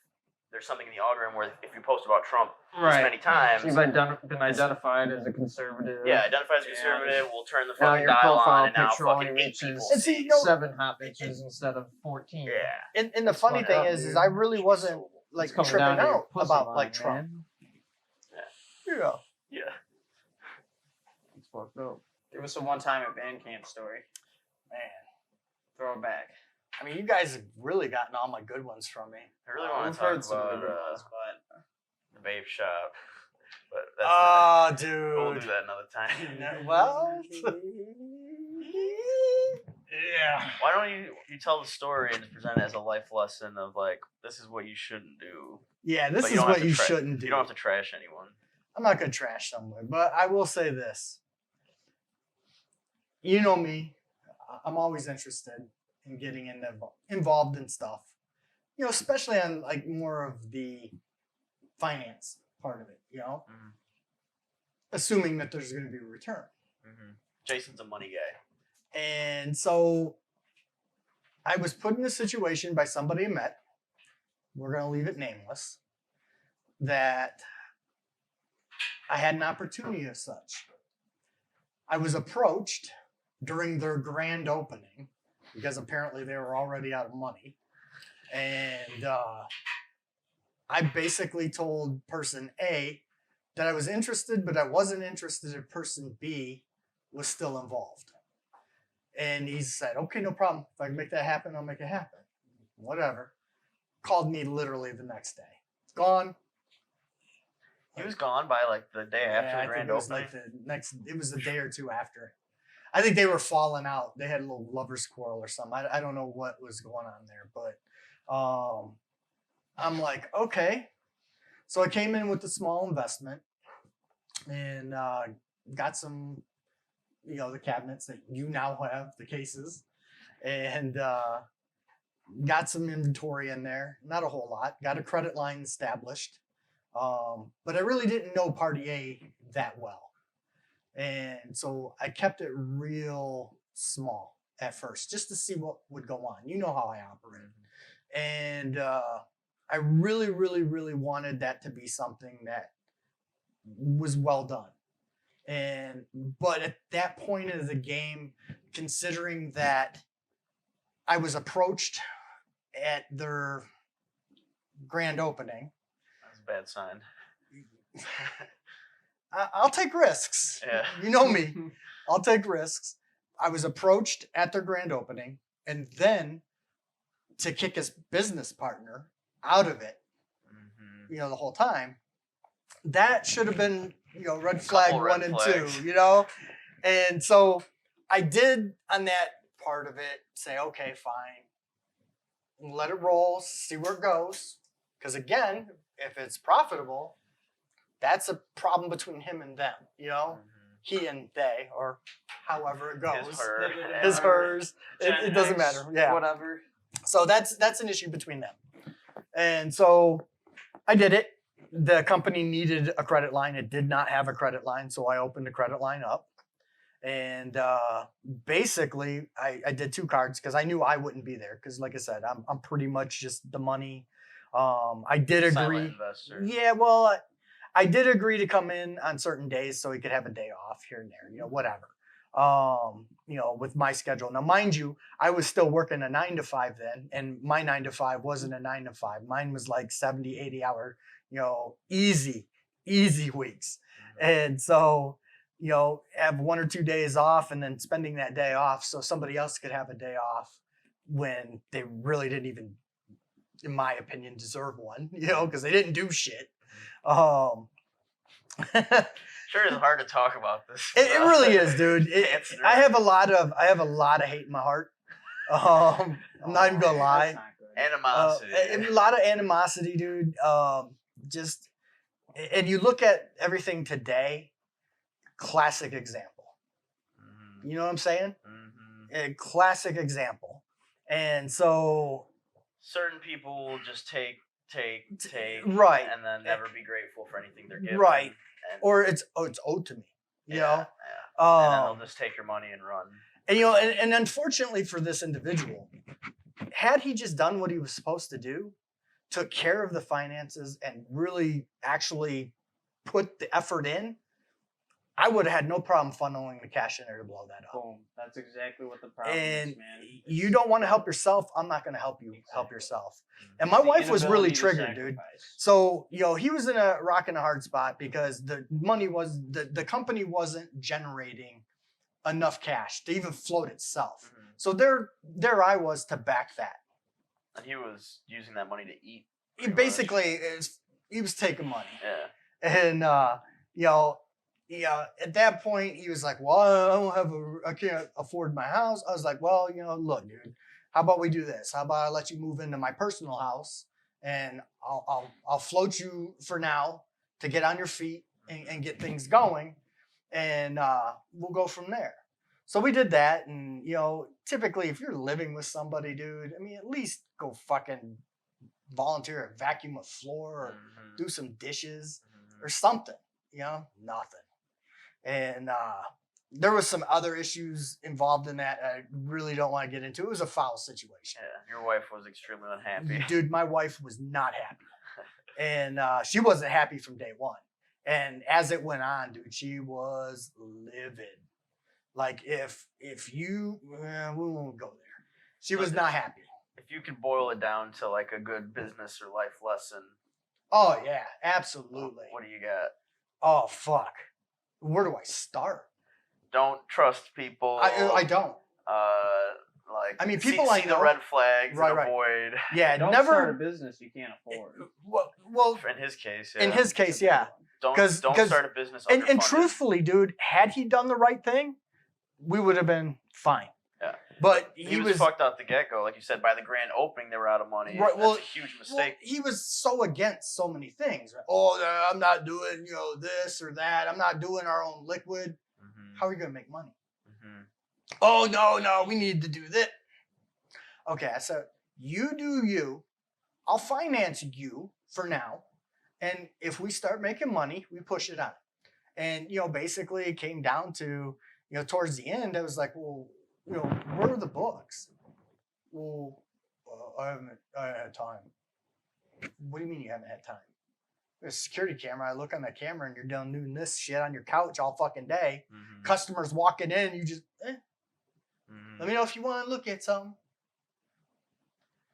there's something in the algorithm where if you post about Trump this many times, You've been identified as a conservative. identify as conservative, we'll turn the Now fucking your dial profile on, and now picture only fucking 8 reaches people And see, you know, 7 hot bitches instead of 14. Yeah. And the funny fucked thing up, is dude. I really wasn't like It's coming tripping down to your out pussy about line, like Trump. man. Yeah. Yeah. It's fucked up. Give us a one-time at band camp story. Man. Throw it back. I mean, you guys have really gotten all my good ones from me. I really want We've to talk heard some of about the good ones, but the vape shop, but that's Oh, we'll do dude. that another time. Well, yeah. Why don't you tell the story and present it as a life lesson of like this is what you shouldn't do. Yeah, this But is don't have what to you tra- shouldn't do. You don't have to trash anyone. I'm not going to trash someone, but I will say this. You know me. I'm always interested in getting involved in stuff. You know, especially on like more of the finance part of it, you know? Mhm. Assuming that there's going to be a return. Mm-hmm. Jason's a money guy. And so I was put in a situation by somebody I met. We're going to leave it nameless. That I had an opportunity as such. I was approached during their grand opening because apparently they were already out of money. And I basically told person A that I was interested, but I wasn't interested if person B was still involved. And he said, okay, no problem. If I can make that happen, I'll make it happen. Whatever. Called me literally the next day. It's gone. He was gone by like the day after I the grand think it was opening. like it was a day or two after. I think they were falling out. They had a little lover's quarrel or something. I don't know what was going on there, but I'm like, okay. So I came in with a small investment and got some, the cabinets that you now have, the cases, and got some inventory in there. Not a whole lot. Got a credit line established. But I really didn't know Party A that well. And so I kept it real small at first, just to see what would go on. You know how I operate. And I really, really, really wanted that to be something that was well done. But at that point of the game, considering that I was approached at their grand opening, That's a bad sign. I'll take risks. Yeah. You know me. I'll take risks. I was approached at their grand opening, and then to kick his business partner out of it, Mm-hmm. the whole time, that should have been, red flag Couple red 1 and flags. 2, And so I did on that part of it say, okay, fine. Let it roll, see where it goes. Because again, if it's profitable, that's a problem between him and them, he and they, or however it goes. His, her. His, hers. Gen It doesn't X, matter. Yeah. Whatever. So that's an issue between them. And so I did it. The company needed a credit line. It did not have a credit line, so I opened the credit line up. And basically, I did 2 cards because I knew I wouldn't be there. Because, like I said, I'm pretty much just the money. I did Silent agree. investor. Yeah, well, I did agree to come in on certain days so he could have a day off here and there. Whatever. With my schedule. Now, mind you, I was still working a 9-to-5 then, and my 9-to-5 wasn't a 9-to-5. Mine was like 70, 80 hour, easy weeks. And so, have 1 or 2 days off and then spending that day off so somebody else could have a day off when they really didn't even, in my opinion, deserve one, because they didn't do shit. Sure, it's hard to talk about this. It really is, dude. Cancer. I have a lot of hate in my heart. I'm not even gonna lie. That's not good. Animosity. A lot of animosity, dude. Just, and you look at everything today. Classic example. Mhm. You know what I'm saying? Mhm. A classic example. And so, Certain people will just take, right, and then never be grateful for anything they're given. right, And, or it's owed to me. You yeah, know. yeah. And then they'll just take your money and run. And you know, and unfortunately for this individual, had he just done what he was supposed to do, took care of the finances and really actually put the effort in, I would have had no problem funneling the cash in there to blow that up. Boom. That's exactly what the problem And is, man. you don't want to help yourself, I'm not going to help you help Exactly. yourself. Mhm. And my It's the wife was really inability to triggered, dude. sacrifice. So, you know, he was in a rock and a hard spot because the money was, the company wasn't generating enough cash to even float itself. Mhm. So there I was to back that. And he was using that money to eat. He pretty much. basically he was taking money. Yeah. And you know, at that point he was like, well, I can't afford my house. I was like, well, you know, look, dude, how about we do this? How about I let you move into my personal house and I'll float you for now to get on your feet and get things going, and we'll go from there. So we did that, and you know, typically if you're living with somebody, dude, I mean, at least go fucking volunteer or vacuum a floor or Mhm. do some dishes Mhm. or something. You know, nothing. And there was some other issues involved in that I really don't want to get into. It was a foul situation. Yeah, your wife was extremely unhappy. Dude, my wife was not happy. And she wasn't happy from day one. And as it went on, dude, she was livid. Like if you, we won't go there. She was not happy. If you could boil it down to like a good business or life lesson, Oh yeah, absolutely. what do you got? Oh fuck. Where do I start? Don't trust people. I don't. Like I mean, see- people I see know- the red flags Right, and right. avoid. Yeah, Don't start a never. business you can't afford. Well, In his case, yeah. in his case, yeah. don't 'cause- don't 'cause- start a business. And underfunded. truthfully, dude, had he done the right thing, we would have been fine. Yeah. But he was fucked out the get go, like you said. By the grand opening, they were out of money. Right, That's well- a huge well, mistake. he was so against so many things. Oh, I'm not doing, you know, this or that. I'm not doing our own liquid. Mhm. How are you gonna make money? Mhm. Oh no, we need to do this. Okay, so you do you. I'll finance you for now, and if we start making money, we push it on. And you know, basically, it came down to, you know, towards the end, I was like, well, you know, where are the books? Well, I haven't had time. What do you mean you haven't had time? There's a security camera. I look on the camera, and you're doing this shit on your couch all fucking day. Mhm. Customers walking in, you just, Mhm. let me know if you want to look at something.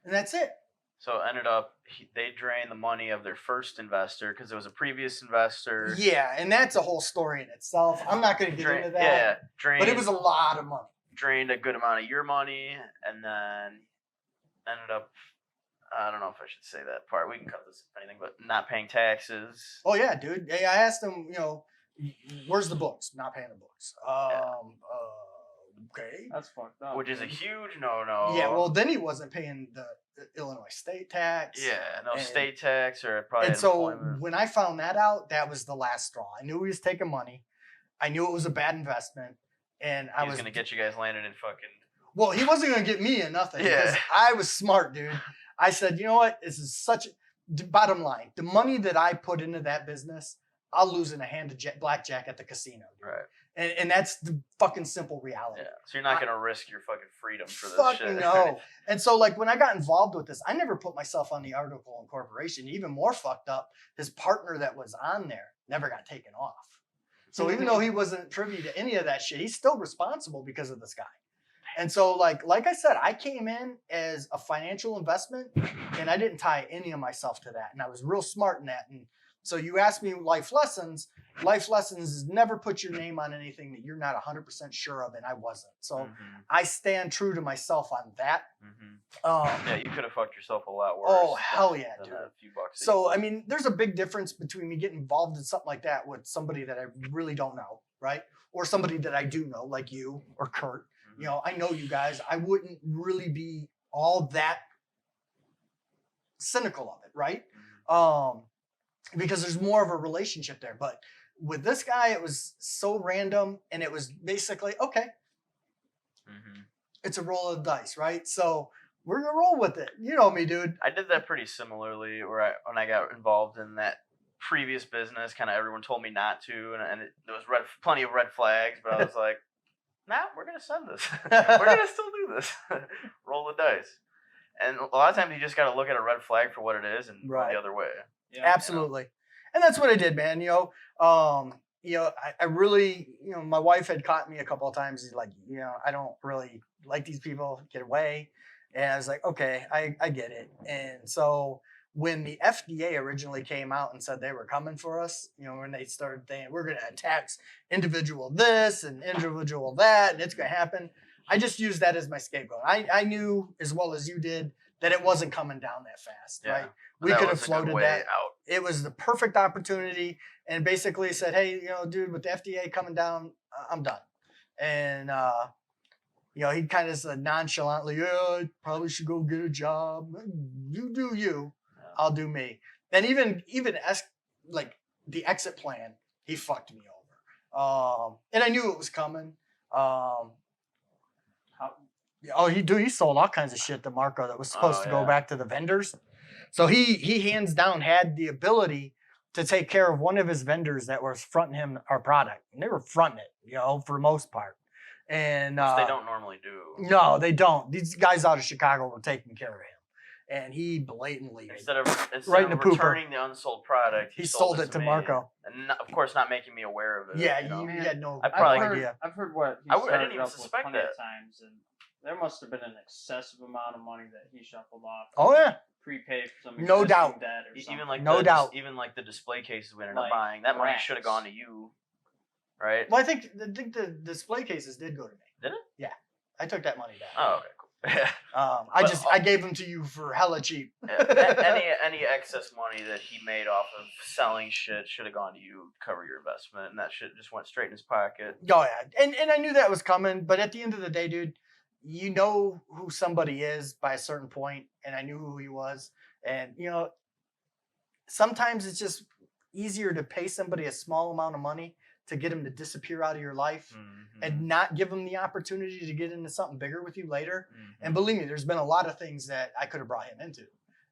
And that's it. So it ended up they drained the money of their first investor because it was a previous investor. Yeah, and that's a whole story in itself. I'm not going to get into that. Yeah, drained. But it was a lot of money. Drained a good amount of your money, and then ended up. I don't know if I should say that part. We can cut this if anything, but not paying taxes. Oh yeah, dude. Hey, I asked him, you know, where's the books? Not paying the books. Okay. That's fucked up. Which is a man. huge no-no. Yeah, well, then he wasn't paying the Illinois state tax. Yeah, no And- state tax or probably And so employment. when I found that out, that was the last straw. I knew he was taking money. I knew it was a bad investment. And I He was was gonna get you guys landed in fucking. Well, he wasn't going to get me in nothing Yeah. because I was smart, dude. I said, you know what? This is such bottom line. The money that I put into that business, I'll lose in a hand of blackjack at the casino. Dude. Right. And that's the fucking simple reality. Yeah. So you're not gonna risk your fucking freedom for this Fuck shit. no. And so, like, when I got involved with this, I never put myself on the article incorporation. Even more fucked up, his partner that was on there never got taken off. So even though he wasn't privy to any of that shit, he's still responsible because of this guy. And so, like I said, I came in as a financial investment, and I didn't tie any of myself to that. And I was real smart in that. And So you asked me life lessons. Life lessons is never put your name on anything that you're not 100% sure of, and I wasn't. So I stand true to myself on that. Yeah, you could have fucked yourself a lot worse. Oh, hell yeah, than dude. a few bucks. that you So, I lost. mean, there's a big difference between me getting involved in something like that with somebody that I really don't know, right? Or somebody that I do know, like you or Kurt. You know, I know you guys. I wouldn't really be all that cynical of it, right? Because there's more of a relationship there. But with this guy, it was so random, and it was basically, okay, it's a roll of the dice, right? So we're gonna roll with it. You know me, dude. I did that pretty similarly, where when I got involved in that previous business, kind of everyone told me not to, and there was plenty of red flags, but I was like, nah, we're gonna send this. We're gonna still do this. Roll the dice. And a lot of times you just got to look at a red flag for what it is and go the other way. Yeah. Absolutely. And that's what I did, man. I really, my wife had caught me a couple of times. Like, I don't really like these people, get away. And I was like, okay, I get it. And so when the FDA originally came out and said they were coming for us, when they started saying, we're going to attack individual this and individual that, and it's going to happen. I just used that as my scapegoat. I knew as well as you did that it wasn't coming down that fast, right? We could have floated that out. It was the perfect opportunity, and basically said, hey, dude, with the FDA coming down, I'm done. And, he kind of said nonchalantly, yeah, I probably should go get a job. You do you, I'll do me. And even the exit plan, he fucked me over. And I knew it was coming. He sold all kinds of shit to Marco that was supposed to go back to the vendors. So he hands down had the ability to take care of one of his vendors that was fronting him our product. And they were fronting it, for the most part. And Which they don't normally do. No, they don't. These guys out of Chicago were taking care of him. And he blatantly instead of returning the unsold product, he sold it to me. Marco. And of course not making me aware of it. Yeah, you had no idea. I've heard what he I didn't even up suspect with that. times, and there must have been an excessive amount of money that he shuffled off. Oh yeah, prepaid for some no doubt. Debt or Even like no doubt. Even like the display cases we ended up buying, that money should have gone to you, right? Well, I think the display cases did go to me. Did it? Yeah, I took that money back. Oh, okay, cool. I gave them to you for hella cheap. any excess money that he made off of selling shit should have gone to you to cover your investment, and that shit just went straight in his pocket. Oh yeah, and I knew that was coming, but at the end of the day, dude, you know who somebody is by a certain point, and I knew who he was, and sometimes it's just easier to pay somebody a small amount of money to get them to disappear out of your life and not give them the opportunity to get into something bigger with you later. And believe me, there's been a lot of things that I could have brought him into.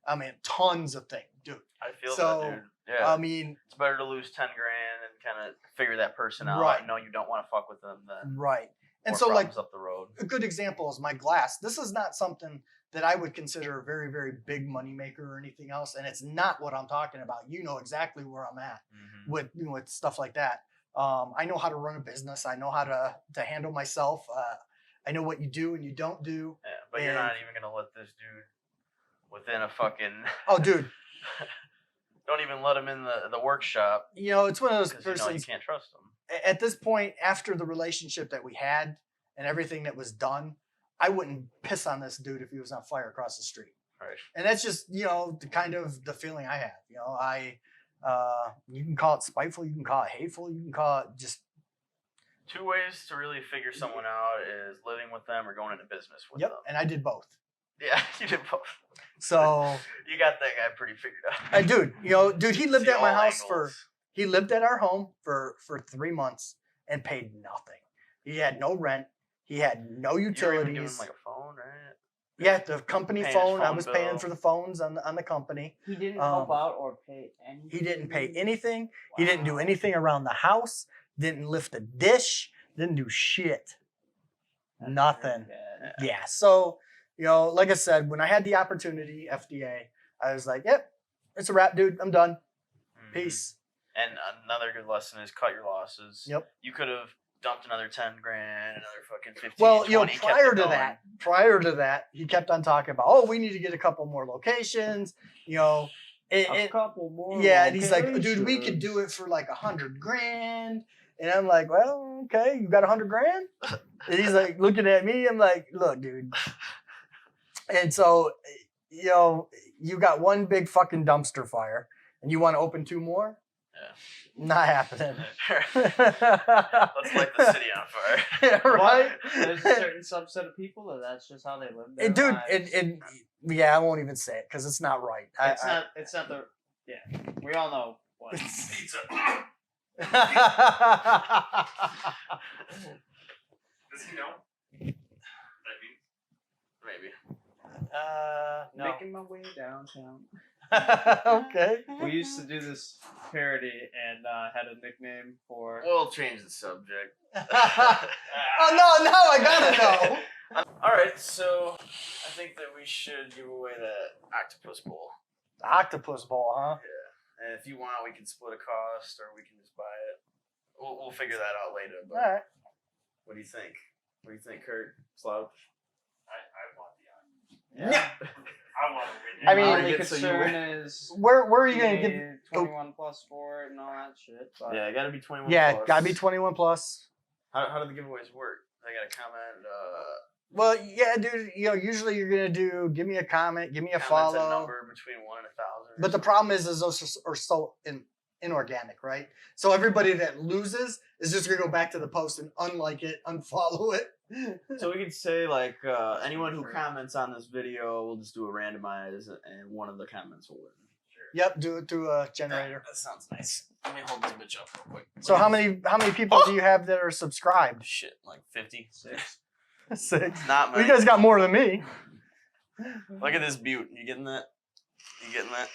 I mean, tons of things, dude. I feel so, that, dude. Yeah. I mean, it's better to lose 10 grand and kind of figure that person out. Right. I know you don't want to fuck with them than And more so, like, up the road. A good example is my glass. This is not something that I would consider a very, very big money maker or anything else, and it's not what I'm talking about. You know exactly where I'm at with stuff like that. I know how to run a business. I know how to handle myself. I know what you do and you don't do. Yeah, but you're not even gonna let this dude within a fucking. Oh, dude! Don't even let him in the workshop. It's one of those persons. You can't trust him. At this point, after the relationship that we had and everything that was done, I wouldn't piss on this dude if he was on fire across the street. Right. And that's just the kind of the feeling I have. You can call it spiteful, you can call it hateful, you can call it just. Two ways to really figure someone out is living with them or going into business with them. And I did both. Yeah, you did both. So you got that guy pretty figured out. Dude, he lived at my house he lived at our home for 3 months and paid nothing. He had no rent. He had no utilities. You were even doing like a phone, right? Yeah, the company phone. I was paying bill. for the phones on the company. He didn't help out or pay anything. He didn't pay anything. Wow. He didn't do anything around the house. Didn't lift a dish. Didn't do shit. That's nothing. Yeah. So, like I said, when I had the opportunity, FDA, I was like, yep, it's a wrap, dude. I'm done. Peace. And another good lesson is cut your losses. Yep. You could have dumped another 10 grand, another fucking 15. Well, 20, prior to that, he kept on talking about, we need to get a couple more locations, A couple more. Yeah, and he's like, dude, we could do locations. it for like $100,000. And I'm like, well, okay, you got $100,000? And he's like looking at me. I'm like, look, dude. And so, you know, you got one big fucking dumpster fire, and you want to open 2 more? Yeah. Not happening. Let's light the city on fire. Yeah, right? There's a certain subset of people that's just how they live their Dude, lives. yeah, I won't even say it because it's not right. It's not the. Yeah, we all know what. Pizza. Does he know? That means Maybe. no. Making my way downtown. Okay. We used to do this parody and had a nickname for. We'll change the subject. Oh no, I gotta know. All right, so I think that we should give away the octopus bowl. The octopus ball, huh? And if you want, we can split a cost, or we can just buy it. We'll figure that out later. But All right. what do you think? What do you think, Kurt? Slouch? I want the Yeah. I want to win. I mean, my only get so you concern win. is Where are you gonna you get? need 21 plus for it and all that shit. But Yeah, it got to be 21. Yeah, plus. gotta be 21 plus. How do the giveaways work? I got to comment. Well, yeah, dude. You know, usually you're gonna do give me a comment, give me a Comments follow. a number between 1 and 1,000. But the problem is those are so inorganic, right? So everybody that loses is just gonna go back to the post and unlike it, unfollow it. So we could say like anyone who comments on this video, we'll just do a randomize, and one of the comments will win. Yep, do it through a generator. That sounds nice. Let me hold this bitch up real quick. So how many people do you have that are subscribed? Shit, like 56. 6. Not Well, many. you guys got more than me. Look at this butte. You getting that? You getting that?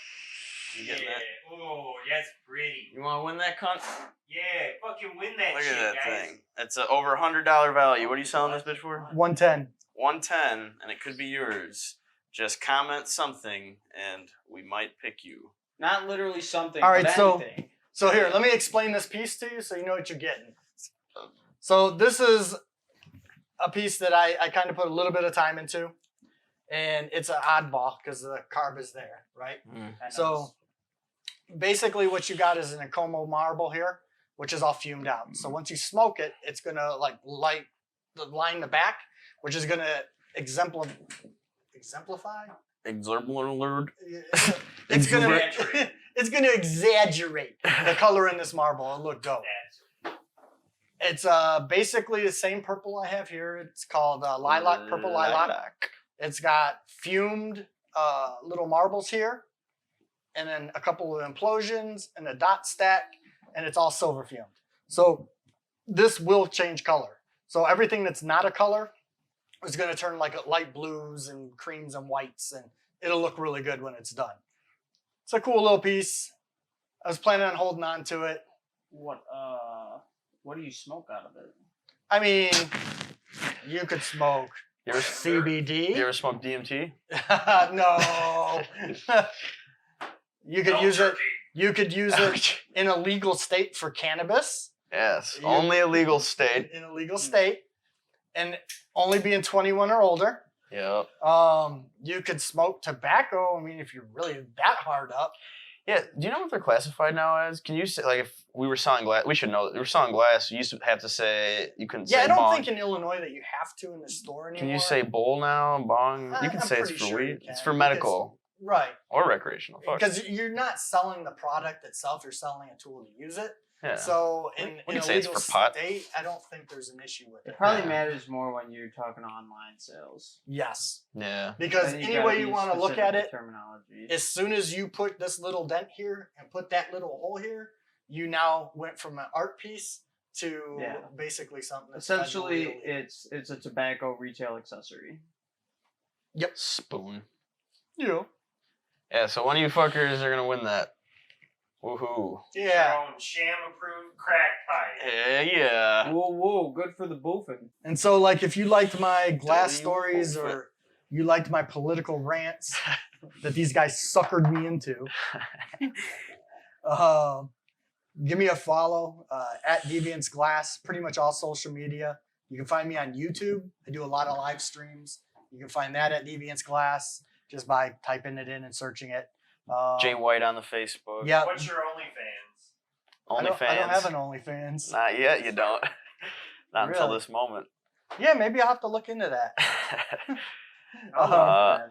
You getting that? Oh, that's pretty. You want to win that cunt? Yeah, fucking win that Look shit, at that guys. thing. It's a over $100 value. What are you selling this bitch for? 110. 110, and it could be yours. Just comment something, and we might pick you. not literally something. All right, but so- anything. So here, let me explain this piece to you so you know what you're getting. So this is a piece that I kind of put a little bit of time into, and it's an oddball because the carb is there, right? I know So basically what you got is an Acomo marble here, which is all fumed out. So once you smoke it, it's gonna like line the back, which is gonna exemplify. Exorbitant. It's gonna it's gonna exaggerate the color in this marble. It'll look dope. It's basically the same purple I have here. It's called lilac, purple lilac. It's got fumed little marbles here, and then a couple of implosions and a dot stack, and it's all silver fumed. So this will change color. So everything that's not a color is going to turn like light blues and creams and whites, and it'll look really good when it's done. It's a cool little piece. I was planning on holding on to it. What do you smoke out of it? I mean, you could smoke You ever, CBD. you ever smoke DMT? No. You could use it. You could use it in a legal state for cannabis. Yes, You- only a legal state. In a legal state, and only being 21 or older. Yep. You could smoke tobacco. I mean, if you're really that hard up. Yeah. Do you know what they're classified now as? Can you say like if we were selling glass? We should know that we were selling glass. You used to have to say you couldn't Yeah, say I don't bong. think in Illinois that you have to in the store anymore. Can you say bowl now? Bong? You can I'm say it's pretty for sure you weed. It's can, for because- medical Right. or recreational. Fuck. Because you're not selling the product itself, you're selling a tool to use it. Yeah. So We in can a say it's legal for pot. state, I don't think there's an issue with It it. probably Yeah. matters more when you're talking online sales. Yes. Yeah. Because Then any gotta way be you want to look specific at with it, terminology. as soon as you put this little dent here and put that little hole here, you now went from an art piece to Yeah. basically something that's Essentially, federally illegal. it's a tobacco retail accessory. Spoon. Yeah. Yeah. So one of you fuckers are gonna win that. Woohoo. Yeah. Your own sham-approved crack pipe. Yeah. Yeah. Whoa, good for the boofing. And so, like, if you liked my glass Dirty stories wolf. or you liked my political rants that these guys suckered me into, give me a follow at Deviance Glass, pretty much all social media. You can find me on YouTube. I do a lot of live streams. You can find that at Deviance Glass just by typing it in and searching it. Jay White on the Facebook. Yeah. What's your OnlyFans? OnlyFans. I don't have an OnlyFans. Not yet, you don't. Not until Really? this moment. Yeah, maybe I'll have to look into that.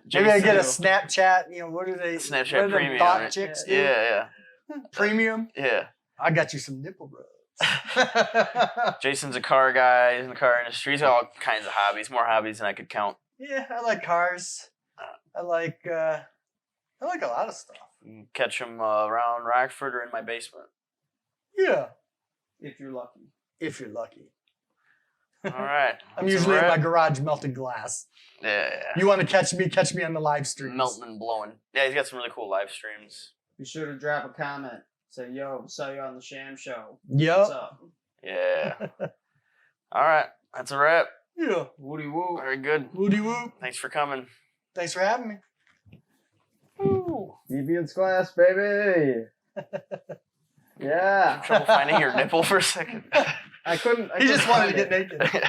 Jason, Maybe I get a Snapchat. You know, what are they? Snapchat what do them Premium, thought right? chicks do? Yeah, Premium. yeah. I got you some nipple rubs. Jason's a car guy. He's in the car industry. He's got all kinds of hobbies, more hobbies than I could count. Yeah, I like cars. I like a lot of stuff. You can catch him around Rockford or in my basement. Yeah, If you're lucky. if you're lucky. All right. I'm That's a usually in wrap. my garage melting glass. Yeah. You want to catch me? Catch me on the live streams. Melting and blowing. Yeah, he's got some really cool live streams. Be sure to drop a comment. Say, yo, saw you on the Sham Show. Yep. What's up? Yeah. All right. That's a wrap. Yeah. Woody woo. Very good. Woody woo. Thanks for coming. Thanks for having me. Deviance class, baby. Yeah. Trouble finding your nipple for a second. I couldn't. He just wanted to get find naked. it.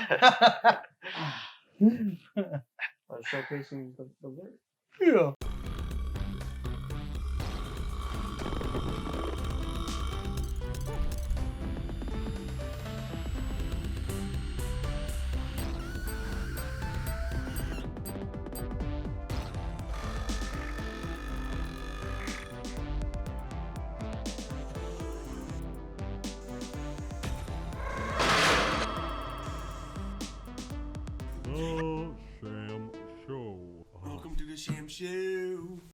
I was showcasing the work. Yeah. The Sham Show. Welcome to the Sham Show.